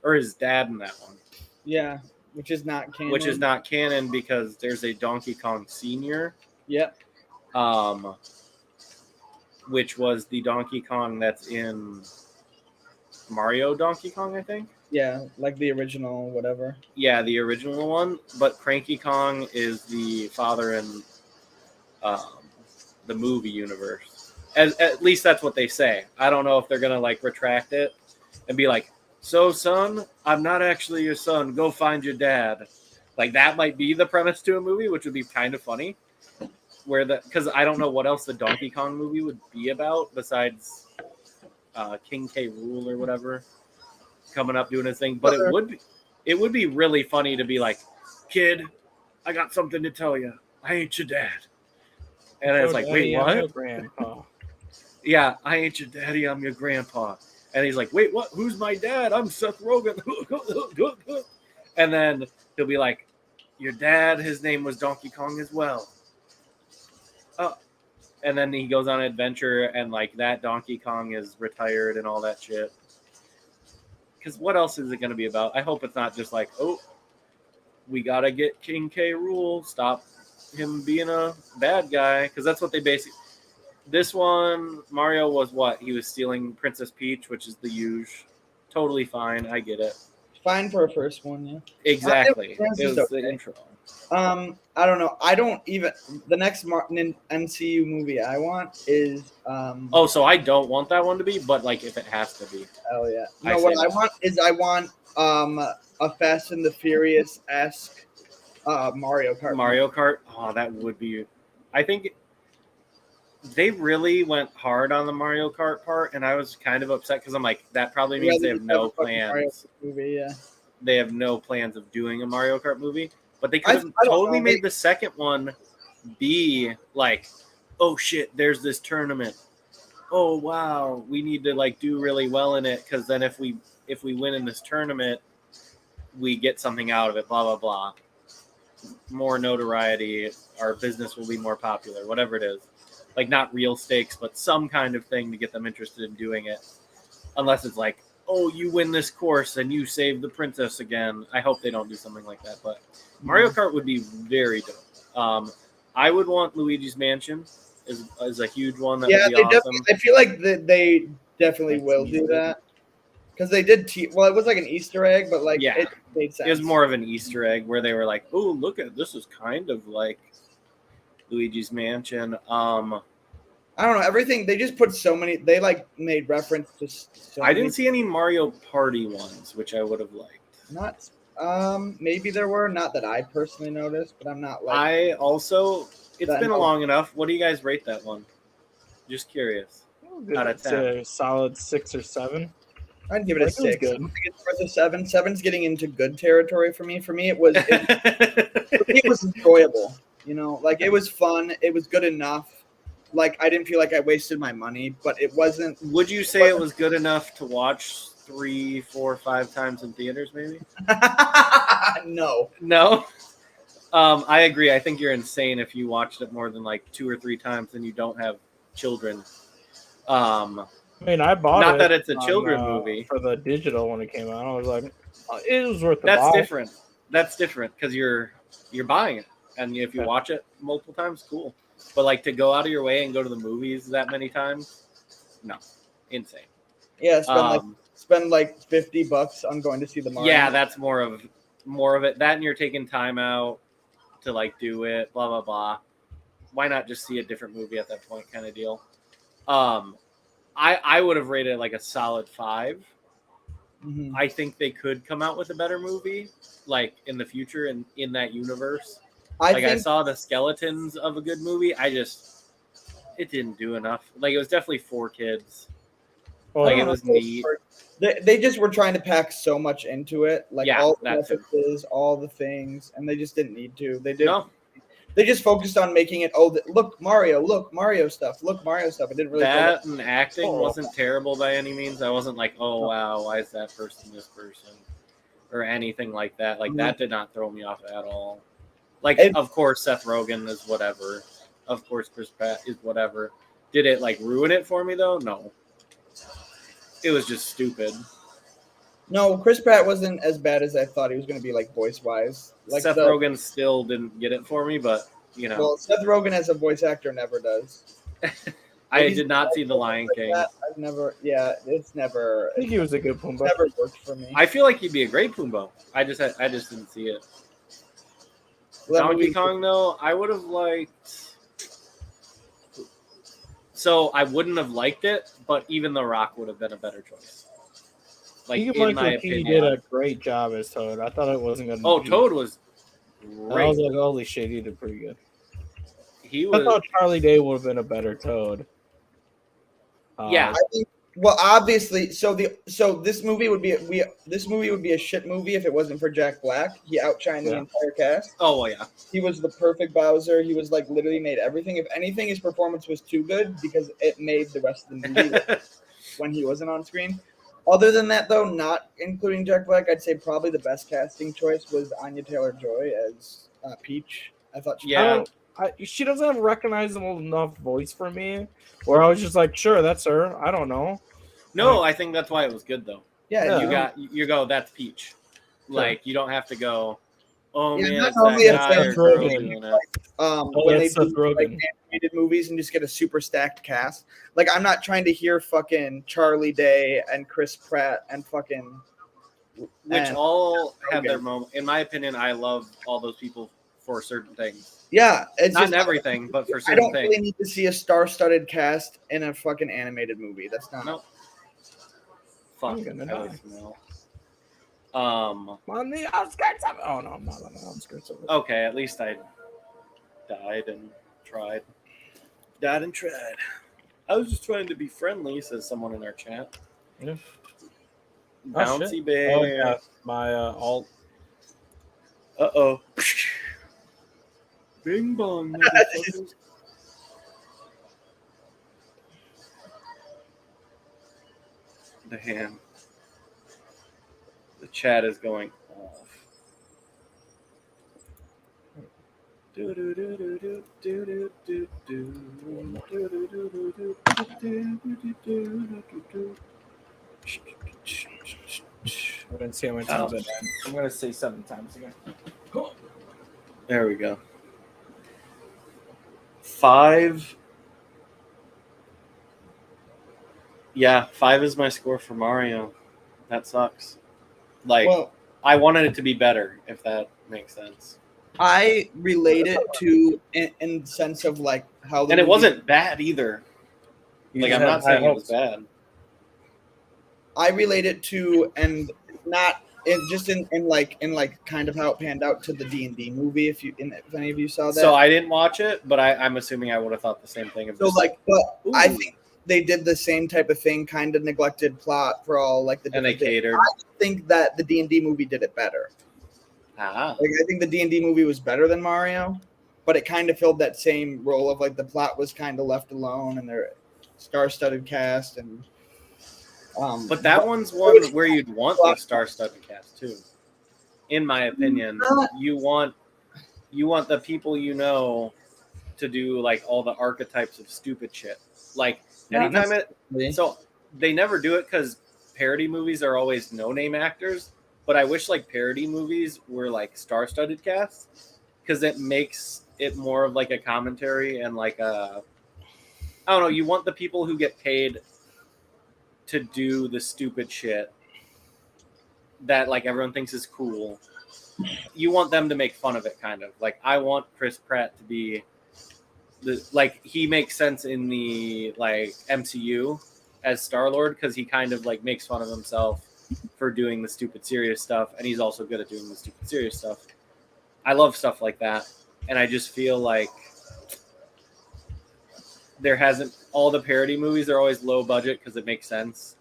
or his dad in that one. Yeah, which is not canon. Which is not canon because there's a Donkey Kong Senior. Yep. Which was the Donkey Kong that's in Mario Donkey Kong, I think. Yeah, like the original, whatever. Yeah, the original one. But Cranky Kong is the father in the movie universe. At least that's what they say. I don't know if they're gonna like retract it and be like, "So, son, I'm not actually your son. Go find your dad." Like that might be the premise to a movie, which would be kind of funny. Because I don't know what else the Donkey Kong movie would be about besides King K. Rool or whatever coming up doing his thing. But it would be really funny to be like, "Kid, I got something to tell you. I ain't your dad." And it's like, "Wait, what?" Grandpa. Yeah, I ain't your daddy. I'm your grandpa. And he's like, "Wait, what? Who's my dad? I'm Seth Rogen." And then he'll be like, "Your dad, his name was Donkey Kong as well." Oh, and then he goes on an adventure, and like that Donkey Kong is retired and all that shit. Because what else is it going to be about? I hope it's not just like, "Oh, we gotta get King K. Rool. Stop him being a bad guy." Because that's what they basically. This one, Mario was what? He was stealing Princess Peach, which is the huge. Totally fine. I get it. Fine for a first one, yeah. Exactly. It was the intro. I don't know. I don't even. The next MCU movie I want is. Oh, so I don't want that one to be, but like if it has to be. Hell yeah. No, what I want is I want a Fast and the Furious-esque Mario Kart. Mario Kart? Oh, that would be. I think they really went hard on the Mario Kart part, and I was kind of upset because I'm like, that probably means they have no plans. Movie, yeah. They have no plans of doing a Mario Kart movie. But they could have I don't totally know. made the second one be like, oh shit, there's this tournament. Oh wow, we need to like do really well in it because then if we win in this tournament, we get something out of it. Blah blah blah. More notoriety, our business will be more popular. Whatever it is, like not real stakes, but some kind of thing to get them interested in doing it. Unless it's like, oh, you win this course and you save the princess again. I hope they don't do something like that. But Mario Kart would be very dope. I would want Luigi's Mansion is a huge one. That would be awesome. I feel like they definitely will do that because they did. Well, it was like an Easter egg, but like Yeah. it made sense. It was more of an Easter egg where they were like, oh, look at this is kind of like Luigi's Mansion. I don't know everything. They just put so many. They like made reference to. I didn't see any Mario Party ones, which I would have liked. Not. Maybe there were. Not that I personally noticed, but I'm not like. I also. It's been long enough. What do you guys rate that one? Just curious. Out of 10. A solid 6 or 7. I'd give it a 6. Good. I think it's worth a 7. 7's getting into good territory for me. For me, it was. It was enjoyable. You know, like it was fun. It was good enough. Like I didn't feel like I wasted my money, but it wasn't. Would you say it was good enough to watch 3, 4, 5 times in theaters? Maybe. No. I agree. I think you're insane if you watched it more than like 2 or 3 times and you don't have children. I mean, I bought it. Not that it's a children movie for the digital when it came out. I was like, it was worth the That's buy. different. That's different because you're buying it, and if you watch it multiple times, cool. But like to go out of your way and go to the movies that many times, no, insane. Yeah, spend like $50 on going to see the Mario. Yeah, that's more of it. That and you're taking time out to like do it. Blah blah blah. Why not just see a different movie at that point, kind of deal? I would have rated it like a solid 5. Mm-hmm. I think they could come out with a better movie, like in the future and in that universe. I saw the skeletons of a good movie. It didn't do enough. Like it was definitely for kids. Well, like it was neat. They just were trying to pack so much into it, like all the references, all the things, and they just didn't need to. They did. No. They just focused on making it. Oh, look Mario stuff. Look Mario stuff. It didn't really. That and acting wasn't terrible by any means. I wasn't like, oh wow, why is that person this person, or anything like that. Like that did not throw me off at all. Like, of course, Seth Rogen is whatever. Of course, Chris Pratt is whatever. Did it, like, ruin it for me, though? No. It was just stupid. No, Chris Pratt wasn't as bad as I thought he was going to be, like, voice-wise. Like Seth Rogen still didn't get it for me, but, you know. Well, Seth Rogen as a voice actor never does. I did not see The Lion King. I've never, it's never. I think he was a good Pumbaa. Never worked for me. I feel like he'd be a great Pumbaa. I just didn't see it. Donkey Kong, though, I would have liked. So I wouldn't have liked it, but even The Rock would have been a better choice. Like, in my opinion, he did a great job as Toad. I thought it wasn't going to. Oh, Toad was great. I was like, holy shit, he did pretty good. I thought Charlie Day would have been a better Toad. Yeah, I think. Well, obviously, so this movie would be a shit movie if it wasn't for Jack Black. He outshined the entire cast. Oh well, yeah. He was the perfect Bowser. He was like literally made everything. If anything, his performance was too good because it made the rest of the movie when he wasn't on screen. Other than that, though, not including Jack Black, I'd say probably the best casting choice was Anya Taylor-Joy as Peach. I thought she doesn't have a recognizable enough voice for me, where I was just like, sure, that's her. I don't know. No, I think that's why it was good though. Yeah, you go, that's Peach. Like you don't have to go, oh man, not it's only that guy or girl doing it. When they do like animated movies and just get a super stacked cast. Like I'm not trying to hear fucking Charlie Day and Chris Pratt and fucking which all have their moment. In my opinion, I love all those people for certain things. Yeah, it's not just everything, but for certain things. I don't really need to see a star-studded cast in a fucking animated movie. That's not. No. Fuck. I'm gonna die. On the outskirts of it. Oh no, I'm not on the outskirts of it. Okay, at least I died and tried. Died and tried. I was just trying to be friendly, says someone in our chat. Yeah. Bouncy bear. Oh, yeah. My alt. Uh-oh. Bing bong, motherfuckers. The hand. The chat is going off. We're gonna see how many times I died. I'm gonna say 7 times again. There we go. 5. Yeah, 5 is my score for Mario. That sucks. Like, Well, I wanted it to be better, if that makes sense. I relate it to in sense of like how the And it movie- wasn't bad either. You Like, just I'm had not high saying it was hopes. bad. I relate it to, and not just in like kind of how it panned out to the D&D movie. If any of you saw that, So I didn't watch it, but I'm assuming I would have thought the same thing. Of so just like, but I ooh. think they did the same type of thing, kind of neglected plot for all like the And they different things. catered. I think that the D&D movie did it better. Ah. Like I think the D&D movie was better than Mario, but it kind of filled that same role of like the plot was kind of left alone and their star-studded cast and. But that one's one where you'd want the star-studded cast too. In my opinion, you want the people you know to do like all the archetypes of stupid shit. Like anytime so they never do it because parody movies are always no-name actors. But I wish like parody movies were like star-studded casts because it makes it more of like a commentary and like a I don't know. You want the people who get paid to do the stupid shit that like everyone thinks is cool. You want them to make fun of it, kind of. Like I want Chris Pratt to be like he makes sense in the like MCU as Star-Lord because he kind of like makes fun of himself for doing the stupid serious stuff, and he's also good at doing the stupid serious stuff. I love stuff like that, and I just feel like there hasn't all the parody movies are always low budget because it makes sense.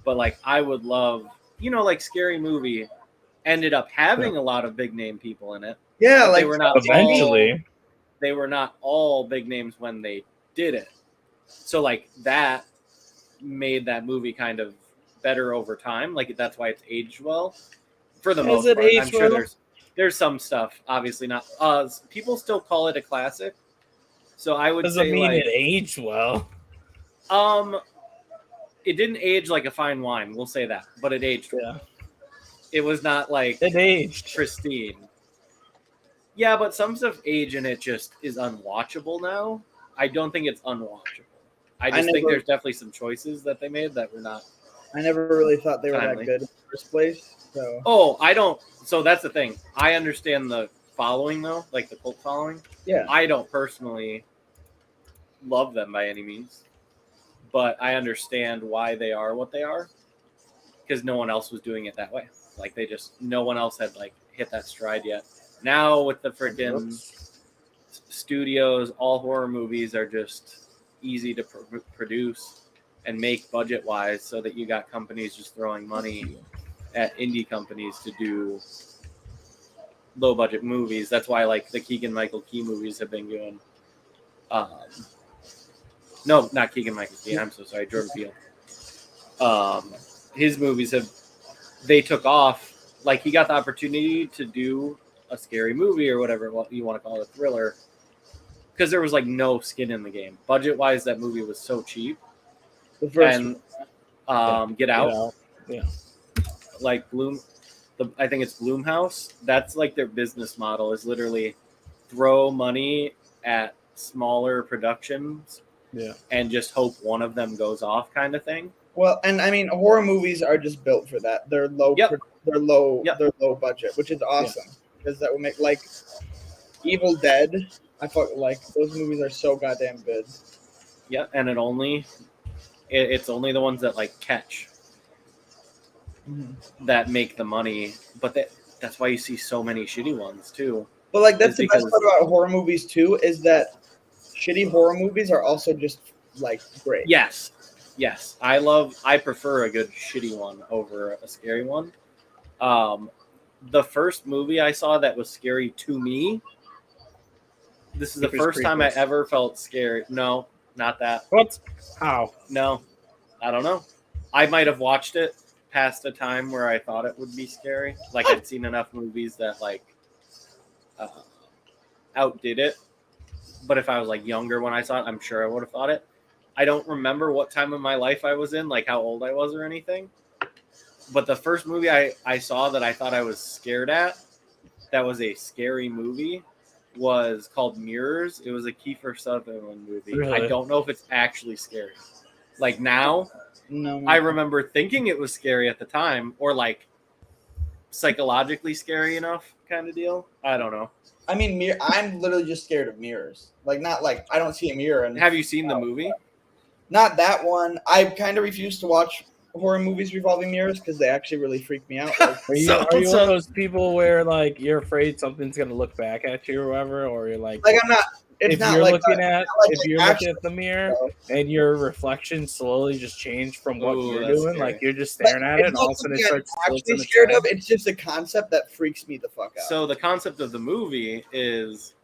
But like I would love, like Scary Movie ended up having a lot of big name people in it. Yeah, but like they were not Eventually. they were not all big names when they did it. So like that made that movie kind of better over time. Like that's why it's aged well for the most part. I'm sure there's some stuff, obviously not. People still call it a classic. So I would Doesn't say mean like it aged well. It didn't age like a fine wine. We'll say that, but it aged well. It was not like it aged pristine. Yeah, but some stuff age and it just is unwatchable now. I don't think it's unwatchable. I think there's definitely some choices that they made that were not. I never really thought they were timely. that good in the first place. So. Oh, I don't. So that's the thing. I understand the following though, like the cult following. Yeah. I don't personally love them by any means, but I understand why they are what they are because no one else was doing it that way. Like no one else had like hit that stride yet. Now with the freaking studios, all horror movies are just easy to produce and make budget wise, so that you got companies just throwing money at indie companies to do low budget movies. That's why like the Keegan Michael Key movies have been going. No, not Keegan Michael Key. I'm so sorry, Jordan Peele. His movies they took off. Like he got the opportunity to do a scary movie or whatever you want to call it, a thriller, because there was like no skin in the game. Budget wise, that movie was so cheap. The first and Get Out. Yeah. Like I think it's Blumhouse. That's like their business model is literally throw money at smaller productions. Yeah. And just hope one of them goes off, kind of thing. Well, and I mean, horror movies are just built for that. They're low. Yep. They're low budget, which is awesome because that would make like Evil Dead. I thought like those movies are so goddamn good. Yeah, and it's only the ones that like catch that make the money, but that's why you see so many shitty ones too. But like that's the best part about horror movies too is that shitty horror movies are also just like great. Yes. I prefer a good shitty one over a scary one. The first movie I saw that was scary to me This is the first time I ever felt scared. No, not that. What? How? No, I don't know. I might have watched it past a time where I thought it would be scary. Like I'd seen enough movies that like outdid it. But if I was like younger when I saw it, I'm sure I would have thought it. I don't remember what time of my life I was in, like how old I was or anything. But the first movie I saw that I thought I was scared at, that was a scary movie, was called Mirrors. It was a Kiefer Sutherland movie. Really? I don't know if it's actually scary. Like now, No, I remember thinking it was scary at the time, or like psychologically scary enough kind of deal. I don't know. I mean, I'm literally just scared of mirrors. Like, not like I don't see a mirror. And Have you seen the movie? Not that one. I kind of refuse to watch horror movies revolving mirrors because they actually really freak me out. Like, Are you one of those people where like you're afraid something's gonna look back at you or whatever, or you're like I'm not. It's if not you're like looking that. at Like if you're looking at the mirror and your reflection slowly just changed from what you're doing, like you're just staring at it, and all of a sudden it starts actually scared of. It's just a concept that freaks me the fuck out. So the concept of the movie is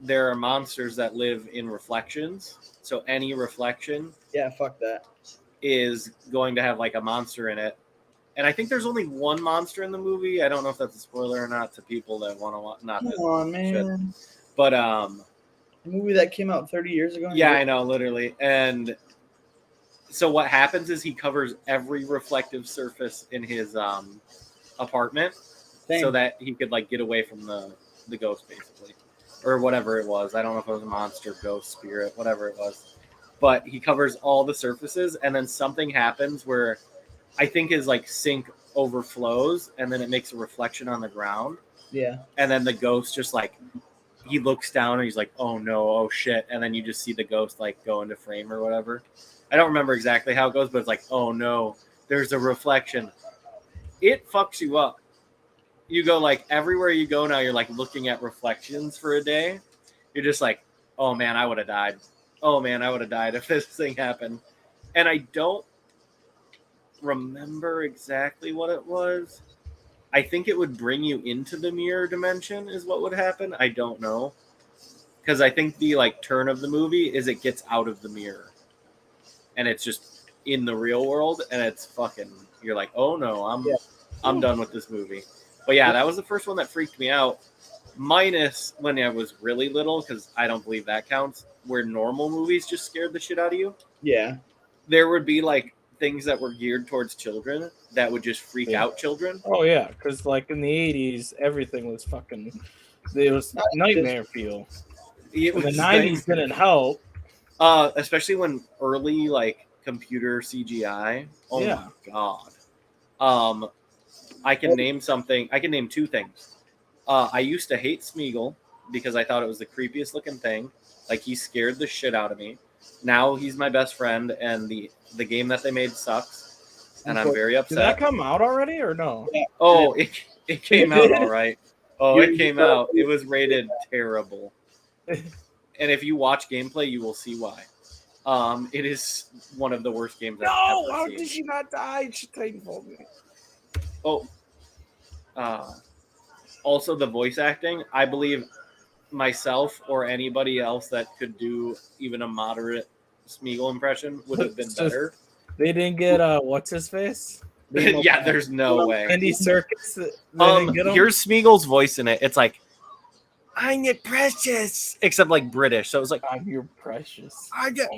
there are monsters that live in reflections. So any reflection, fuck that, is going to have like a monster in it. And I think there's only one monster in the movie. I don't know if that's a spoiler or not to people that want to watch. Not come that on, man. But a movie that came out 30 years ago. Yeah, I know, literally. And so what happens is he covers every reflective surface in his apartment so that he could like get away from the ghost, basically, or whatever it was. I don't know if it was a monster, ghost, spirit, whatever it was. But he covers all the surfaces, and then something happens where I think his like sink overflows, and then it makes a reflection on the ground. Yeah. And then the ghost just like, he looks down and he's like, oh no, oh shit. And then you just see the ghost like go into frame or whatever. I don't remember exactly how it goes, but it's like, oh no, there's a reflection. It fucks you up. You go like everywhere you go now, you're like looking at reflections for a day. You're just like, oh man, I would have died. Oh man, I would have died if this thing happened. And I don't remember exactly what it was. I think it would bring you into the mirror dimension is what would happen. I don't know. Because I think the like turn of the movie is it gets out of the mirror. And it's just in the real world, and it's fucking, you're like, oh no, I'm done with this movie. But yeah, that was the first one that freaked me out. Minus when I was really little, because I don't believe that counts, where normal movies just scared the shit out of you. Yeah. There would be like things that were geared towards children that would just freak out children. Oh yeah, because like in the 80s, everything was fucking. It was nightmare fuel. The 90s didn't help. Especially when early like computer CGI. Oh yeah. My god. I can name something. I can name two things. I used to hate Smeagol because I thought it was the creepiest looking thing. Like he scared the shit out of me. Now he's my best friend, and the game that they made sucks, and I'm very upset. Did that come out already or no? Oh, it came out all right. Oh, it came out. It was rated terrible. And if you watch gameplay, you will see why. It is one of the worst games I've ever seen. How did she not die? She told me. Oh. Also, the voice acting, I believe myself or anybody else that could do even a moderate Smeagol impression would have been better. They didn't get what's his face? Yeah, there's no way. Andy Serkis. Here's Smeagol's voice in it. It's like, I'm your precious, except like British. So it was like, I'm your precious. Oh my god!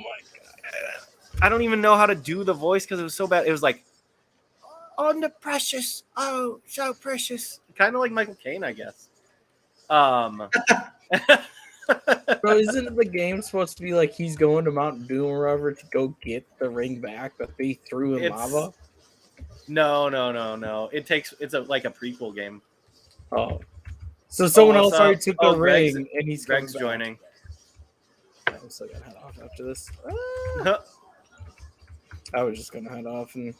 I don't even know how to do the voice because it was so bad. It was like, on the precious, oh so precious, kind of like Michael Caine, I guess. Bro, isn't the game supposed to be like he's going to Mount Doom or whatever to go get the ring back that they threw in lava? No. It's like a prequel game. Oh, so someone else already took the ring, and Greg's joining. I'm still gonna head off after this. I was just gonna head off and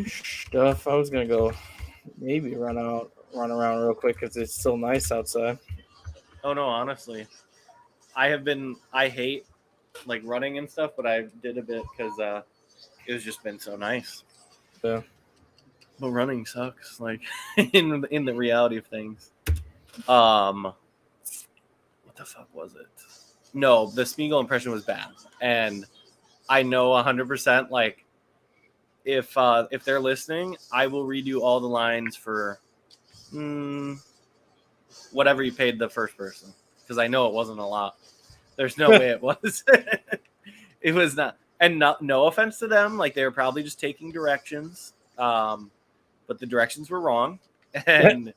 stuff. I was gonna go maybe run around real quick because it's still nice outside. Oh no, honestly, I hate like running and stuff, but I did a bit because it was just been so nice. Yeah. But running sucks, like in the reality of things. what the fuck was it? No, the Smeagol impression was bad, and I know 100%. Like, if they're listening, I will redo all the lines for whatever you paid the first person, because I know it wasn't a lot. There's no way it was. It was not, and no offense to them, like they were probably just taking directions, but the directions were wrong, and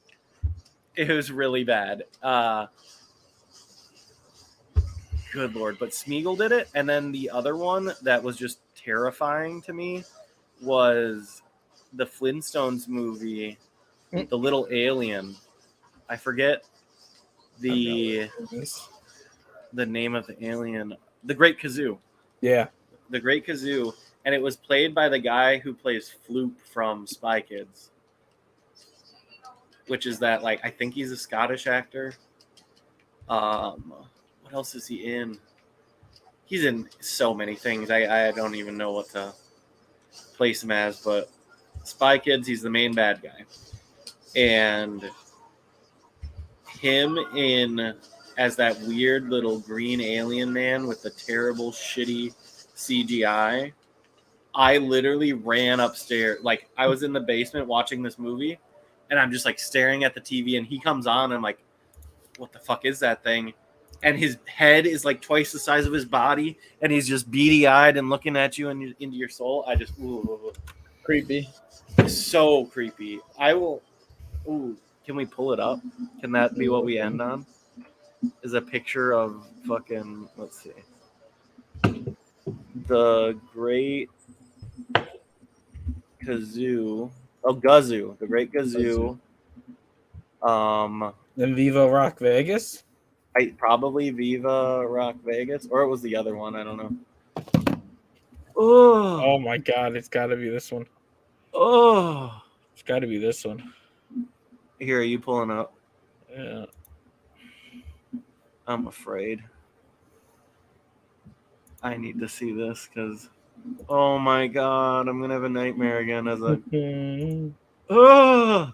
it was really bad. Good Lord. But Smeagol did it. And then the other one that was just terrifying to me was the Flintstones movie, The Little Alien. I forget the name of the alien. The Great Kazoo. Yeah. The Great Kazoo. And it was played by the guy who plays Floop from Spy Kids. Which is that, like, I think he's a Scottish actor. What else is he in? He's in so many things. I don't even know what to place him as, but Spy Kids, he's the main bad guy. And him in as that weird little green alien man with the terrible, shitty CGI. I literally ran upstairs. Like, I was in the basement watching this movie, and I'm just, like, staring at the TV, and he comes on, and I'm like, what the fuck is that thing? And his head is like twice the size of his body, and he's just beady-eyed and looking at you and into your soul. I just Creepy. So creepy. I will. Ooh, can we pull it up? Can that be what we end on? Is a picture of fucking. Let's see. The Great Kazoo. Oh, Gazoo. The Great Gazoo. Then Viva Rock Vegas. Probably Viva Rock Vegas, or it was the other one. I don't know. Oh my God! It's got to be this one. Oh, it's got to be this one. Here, are you pulling up? Yeah. I'm afraid. I need to see this because, oh my God, I'm gonna have a nightmare again as a. Oh.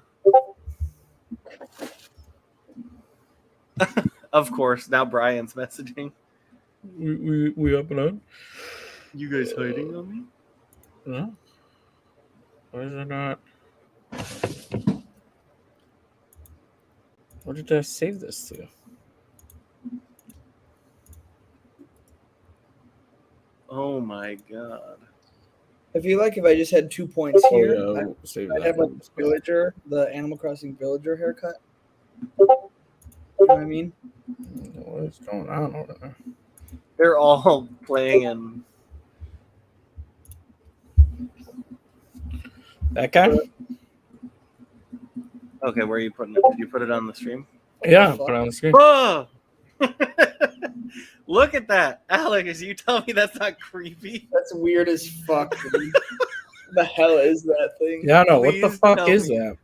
Of course, now Brian's messaging. We up and on? You guys hiding on me? No. Why is it not? What did I save this to? Oh my God. I feel like if I just had 2 points here, yeah, I'd have like the villager, the Animal Crossing villager haircut. You know what I mean? What is going on over there? They're all playing in. That guy? Okay, where are you putting it? Did you put it on the stream? Yeah, put it on the screen. Oh! Look at that. Alex, you tell me that's not creepy? That's weird as fuck. The hell is that thing? Yeah, no, what the fuck is that?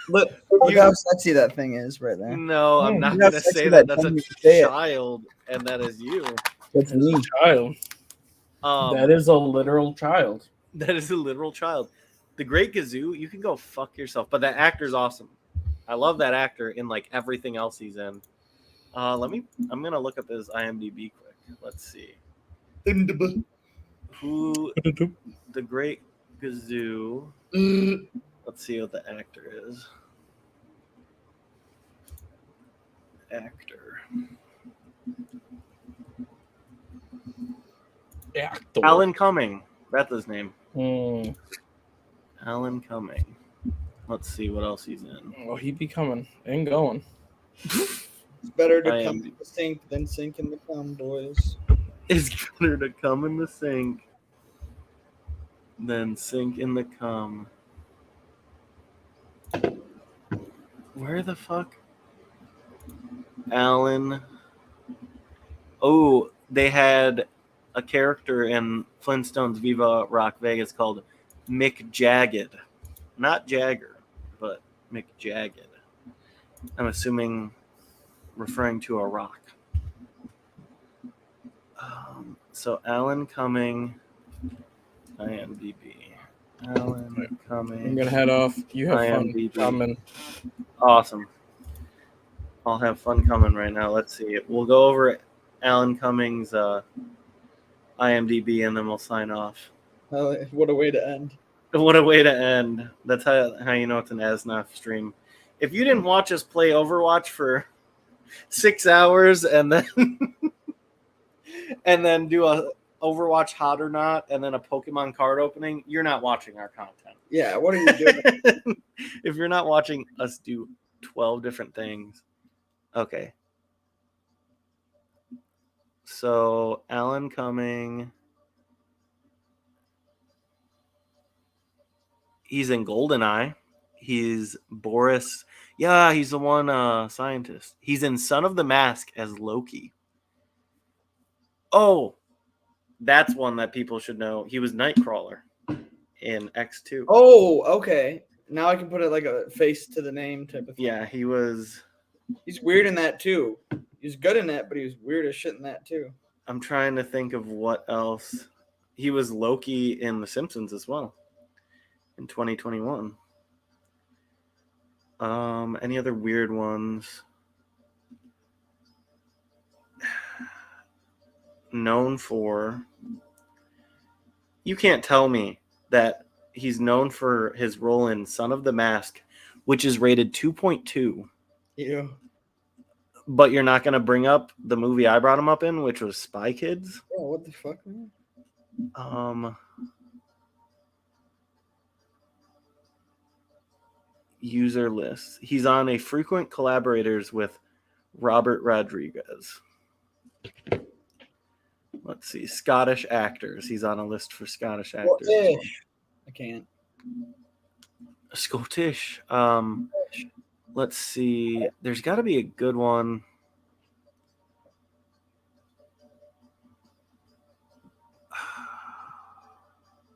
Look how sexy that thing is right there. No, I'm not going to say that. That's a child, and that is you. That's me. Child. That is a literal child. That is a literal child. The Great Gazoo, you can go fuck yourself, but that actor's awesome. I love that actor in like everything else he's in. I'm gonna look up his IMDb quick. Let's see. Who the Great Gazoo. Let's see what the actor is. Actor. Alan Cumming. That's his name. Alan Cumming. Let's see what else he's in. Oh, he'd be coming and going. It's better to come in the sink than sink in the cum, boys. It's better to come in the sink than sink in the cum. Where the fuck? Alan. Oh, they had a character in Flintstones Viva Rock Vegas called Mick Jagged. Not Jagger, but Mick Jagged. I'm assuming referring to a rock. So Alan Cumming, IMDb. Alan Cumming. I'm gonna head off. You have IMDb. fun coming. Awesome. I'll have fun coming right now. Let's see. We'll go over Alan Cummings' IMDb, and then we'll sign off. Oh, what a way to end. What a way to end. That's how you know it's an Asnaf stream. If you didn't watch us play Overwatch for 6 hours and then and then do a Overwatch hot or not and then a Pokemon card opening, you're not watching our content. Yeah, what are you doing? If you're not watching us do 12 different things. Okay. So, Alan Cumming, he's in GoldenEye. He's Boris. Yeah, he's the one scientist. He's in Son of the Mask as Loki. Oh, that's one that people should know. He was Nightcrawler in X2. Oh, okay. Now I can put it like a face to the name type of thing. Yeah, he was. He's weird in that too. He's good in that, but he was weird as shit in that too. I'm trying to think of what else. He was Loki in The Simpsons as well in 2021. Any other weird ones? Known for. You can't tell me that he's known for his role in Son of the Mask, which is rated 2.2. Yeah. But you're not going to bring up the movie I brought him up in, which was Spy Kids. Oh, what the fuck, man? User lists. He's on a frequent collaborators with Robert Rodriguez. Let's see. Scottish actors. He's on a list for Scottish actors. Scottish. I can't. Scottish. Let's see. There's got to be a good one.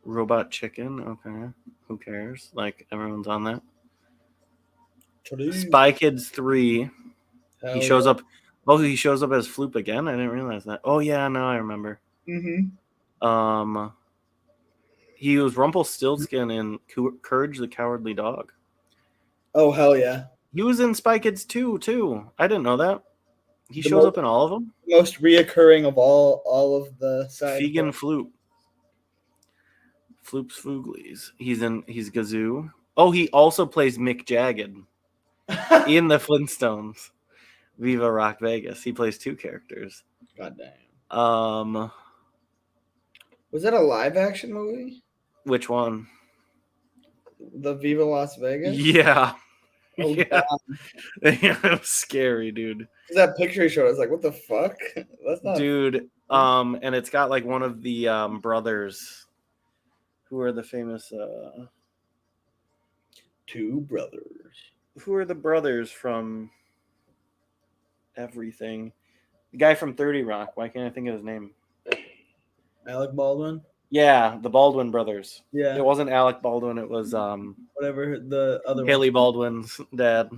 Robot Chicken. Okay. Who cares? Like, everyone's on that. Spy Kids 3. He shows up. Oh, he shows up as Floop again? I didn't realize that. Oh, yeah. Now I remember. Mm-hmm. He was Rumpelstiltskin in Courage the Cowardly Dog. Oh, hell yeah. He was in Spy Kids 2, too. I didn't know that. He shows up in all of them. Most reoccurring of all of the side. Fegan Floop. Floop's Fooglies. He's Gazoo. Oh, he also plays Mick Jagged in the Flintstones. Viva Rock Vegas. He plays 2 characters. Goddamn. Was that a live action movie? Which one? The Viva Las Vegas? Yeah. Oh, yeah. Yeah, it was scary, dude. That picture he showed, I was like, what the fuck? That's not dude. And it's got like one of the brothers who are the famous 2 brothers. Who are the brothers from everything? The guy from 30 Rock. Why can't I think of his name? Alec Baldwin? Yeah, the Baldwin brothers. Yeah. It wasn't Alec Baldwin, it was whatever the other Haley Baldwin's dad.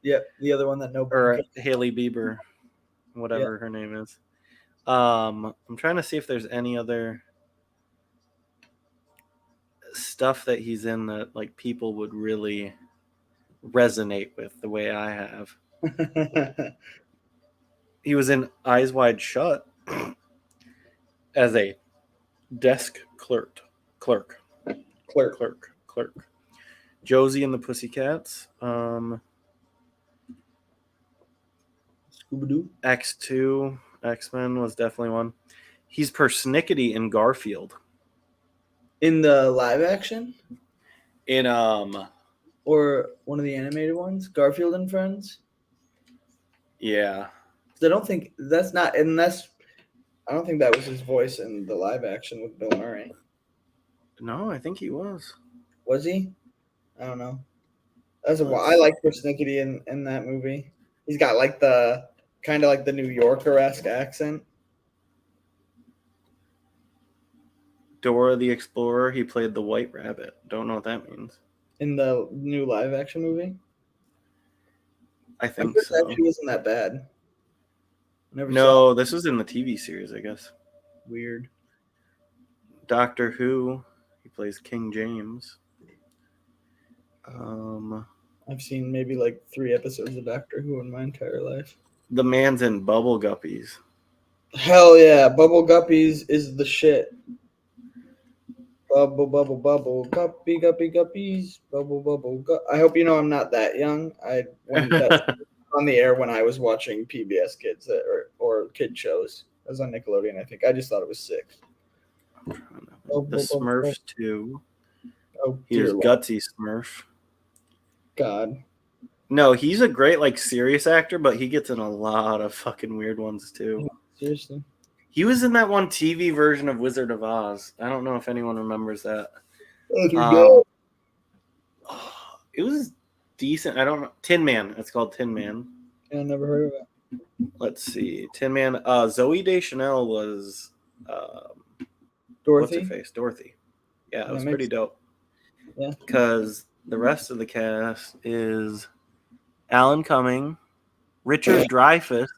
Yep, the other one that or Haley Bieber, whatever her name is. I'm trying to see if there's any other stuff that he's in that like people would really resonate with the way I have. He was in Eyes Wide Shut as a desk clerk. Josie and the Pussycats. Scooby-Doo. X2, X-Men was definitely one. He's Persnickety in Garfield. In the live action? In or one of the animated ones, Garfield and Friends. Yeah. I don't think that's not, unless I don't think that was his voice in the live action with Bill Murray. No, I think he was. Was he? I don't know. I like Persnickety in that movie. He's got like the kind of like the New Yorker-esque accent. Dora the Explorer, he played the White Rabbit. Don't know what that means. In the new live action movie? I think so. It actually wasn't that bad. No, this was in the TV series, I guess. Weird. Doctor Who, he plays King James. I I've seen maybe like 3 episodes of Doctor Who in my entire life. The man's in Bubble Guppies. Hell yeah, Bubble Guppies is the shit. Bubble, bubble, bubble, guppy, guppy, guppies, bubble, bubble, I hope you know I'm not that young. When that's on the air when I was watching PBS Kids or kid shows. It was on Nickelodeon, I think. I just thought it was sick. The Smurfs too. Oh, Here's dear Gutsy Smurf. God. No, he's a great like serious actor, but he gets in a lot of fucking weird ones too. Seriously. He was in that one TV version of Wizard of Oz. I don't know if anyone remembers that. It was decent. I don't know. Tin Man. It's called Tin Man. I never heard of it. Let's see. Tin Man. Zoe Deschanel was Dorothy. What's her face? Dorothy. Yeah, it was That pretty makes- dope. Yeah. Because the rest of the cast is Alan Cumming, Richard Dreyfuss.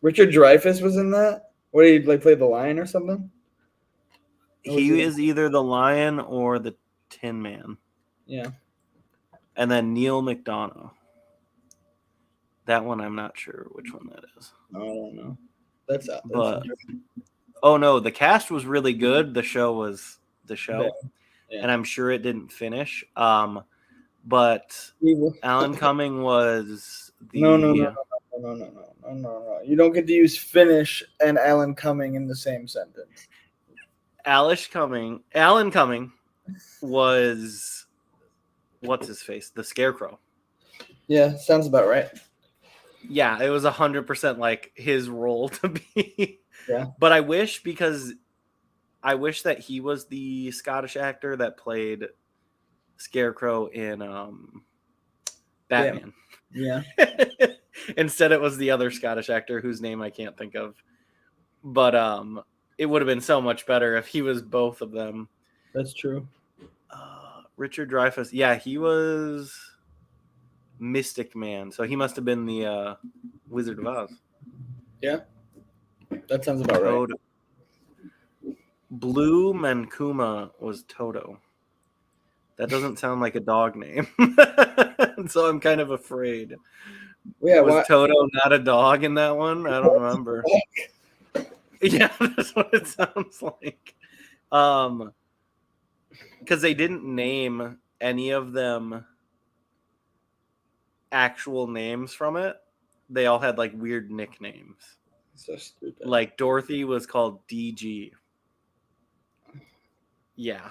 Richard Dreyfuss was in that? What did he like play the lion or something? Or was He is either the Lion or the Tin Man. Yeah. And then Neil McDonough. That one I'm not sure which one that is. I don't know. That's But oh no, the cast was really good. The show was the show. Yeah. And I'm sure it didn't finish. But Alan Cumming was the No. You don't get to use finish and Alan Cumming in the same sentence. Alan Cumming was what's his face? The Scarecrow. Yeah, sounds about right. Yeah, it was 100% like his role to be. Yeah. But I wish that he was the Scottish actor that played Scarecrow in Batman. Yeah. Instead, it was the other Scottish actor whose name I can't think of. But it would have been so much better if he was both of them. That's true. Richard Dreyfuss. Yeah, he was Mystic Man. So he must have been the Wizard of Oz. Yeah. That sounds about right. Blue Mankuma was Toto. That doesn't sound like a dog name. So I'm kind of afraid. Yeah, was Toto not a dog in that one? I don't remember. Yeah, that's what it sounds like. Because they didn't name any of them actual names from it. They all had like weird nicknames. So stupid. Like Dorothy was called DG. Yeah.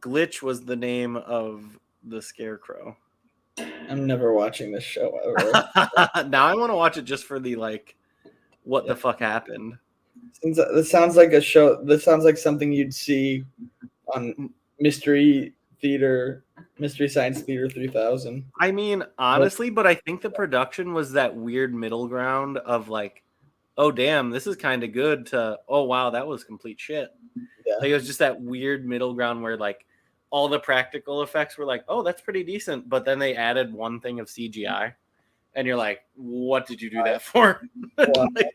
Glitch was the name of the Scarecrow. I'm never watching this show ever. Now I want to watch it just for the like, what the fuck happened? This sounds like a show. This sounds like something you'd see on Mystery Science Theater 3000. I mean, honestly, but I think the production was that weird middle ground of like, oh damn, this is kind of good to, oh wow, that was complete shit. Yeah. Like, it was just that weird middle ground where like all the practical effects were like, oh, that's pretty decent, but then they added one thing of CGI, and you're like, what did you do that for? Like,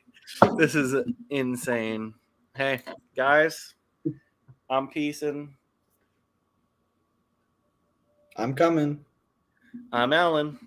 this is insane. Hey guys, I'm peacing. I'm coming. I'm Alan.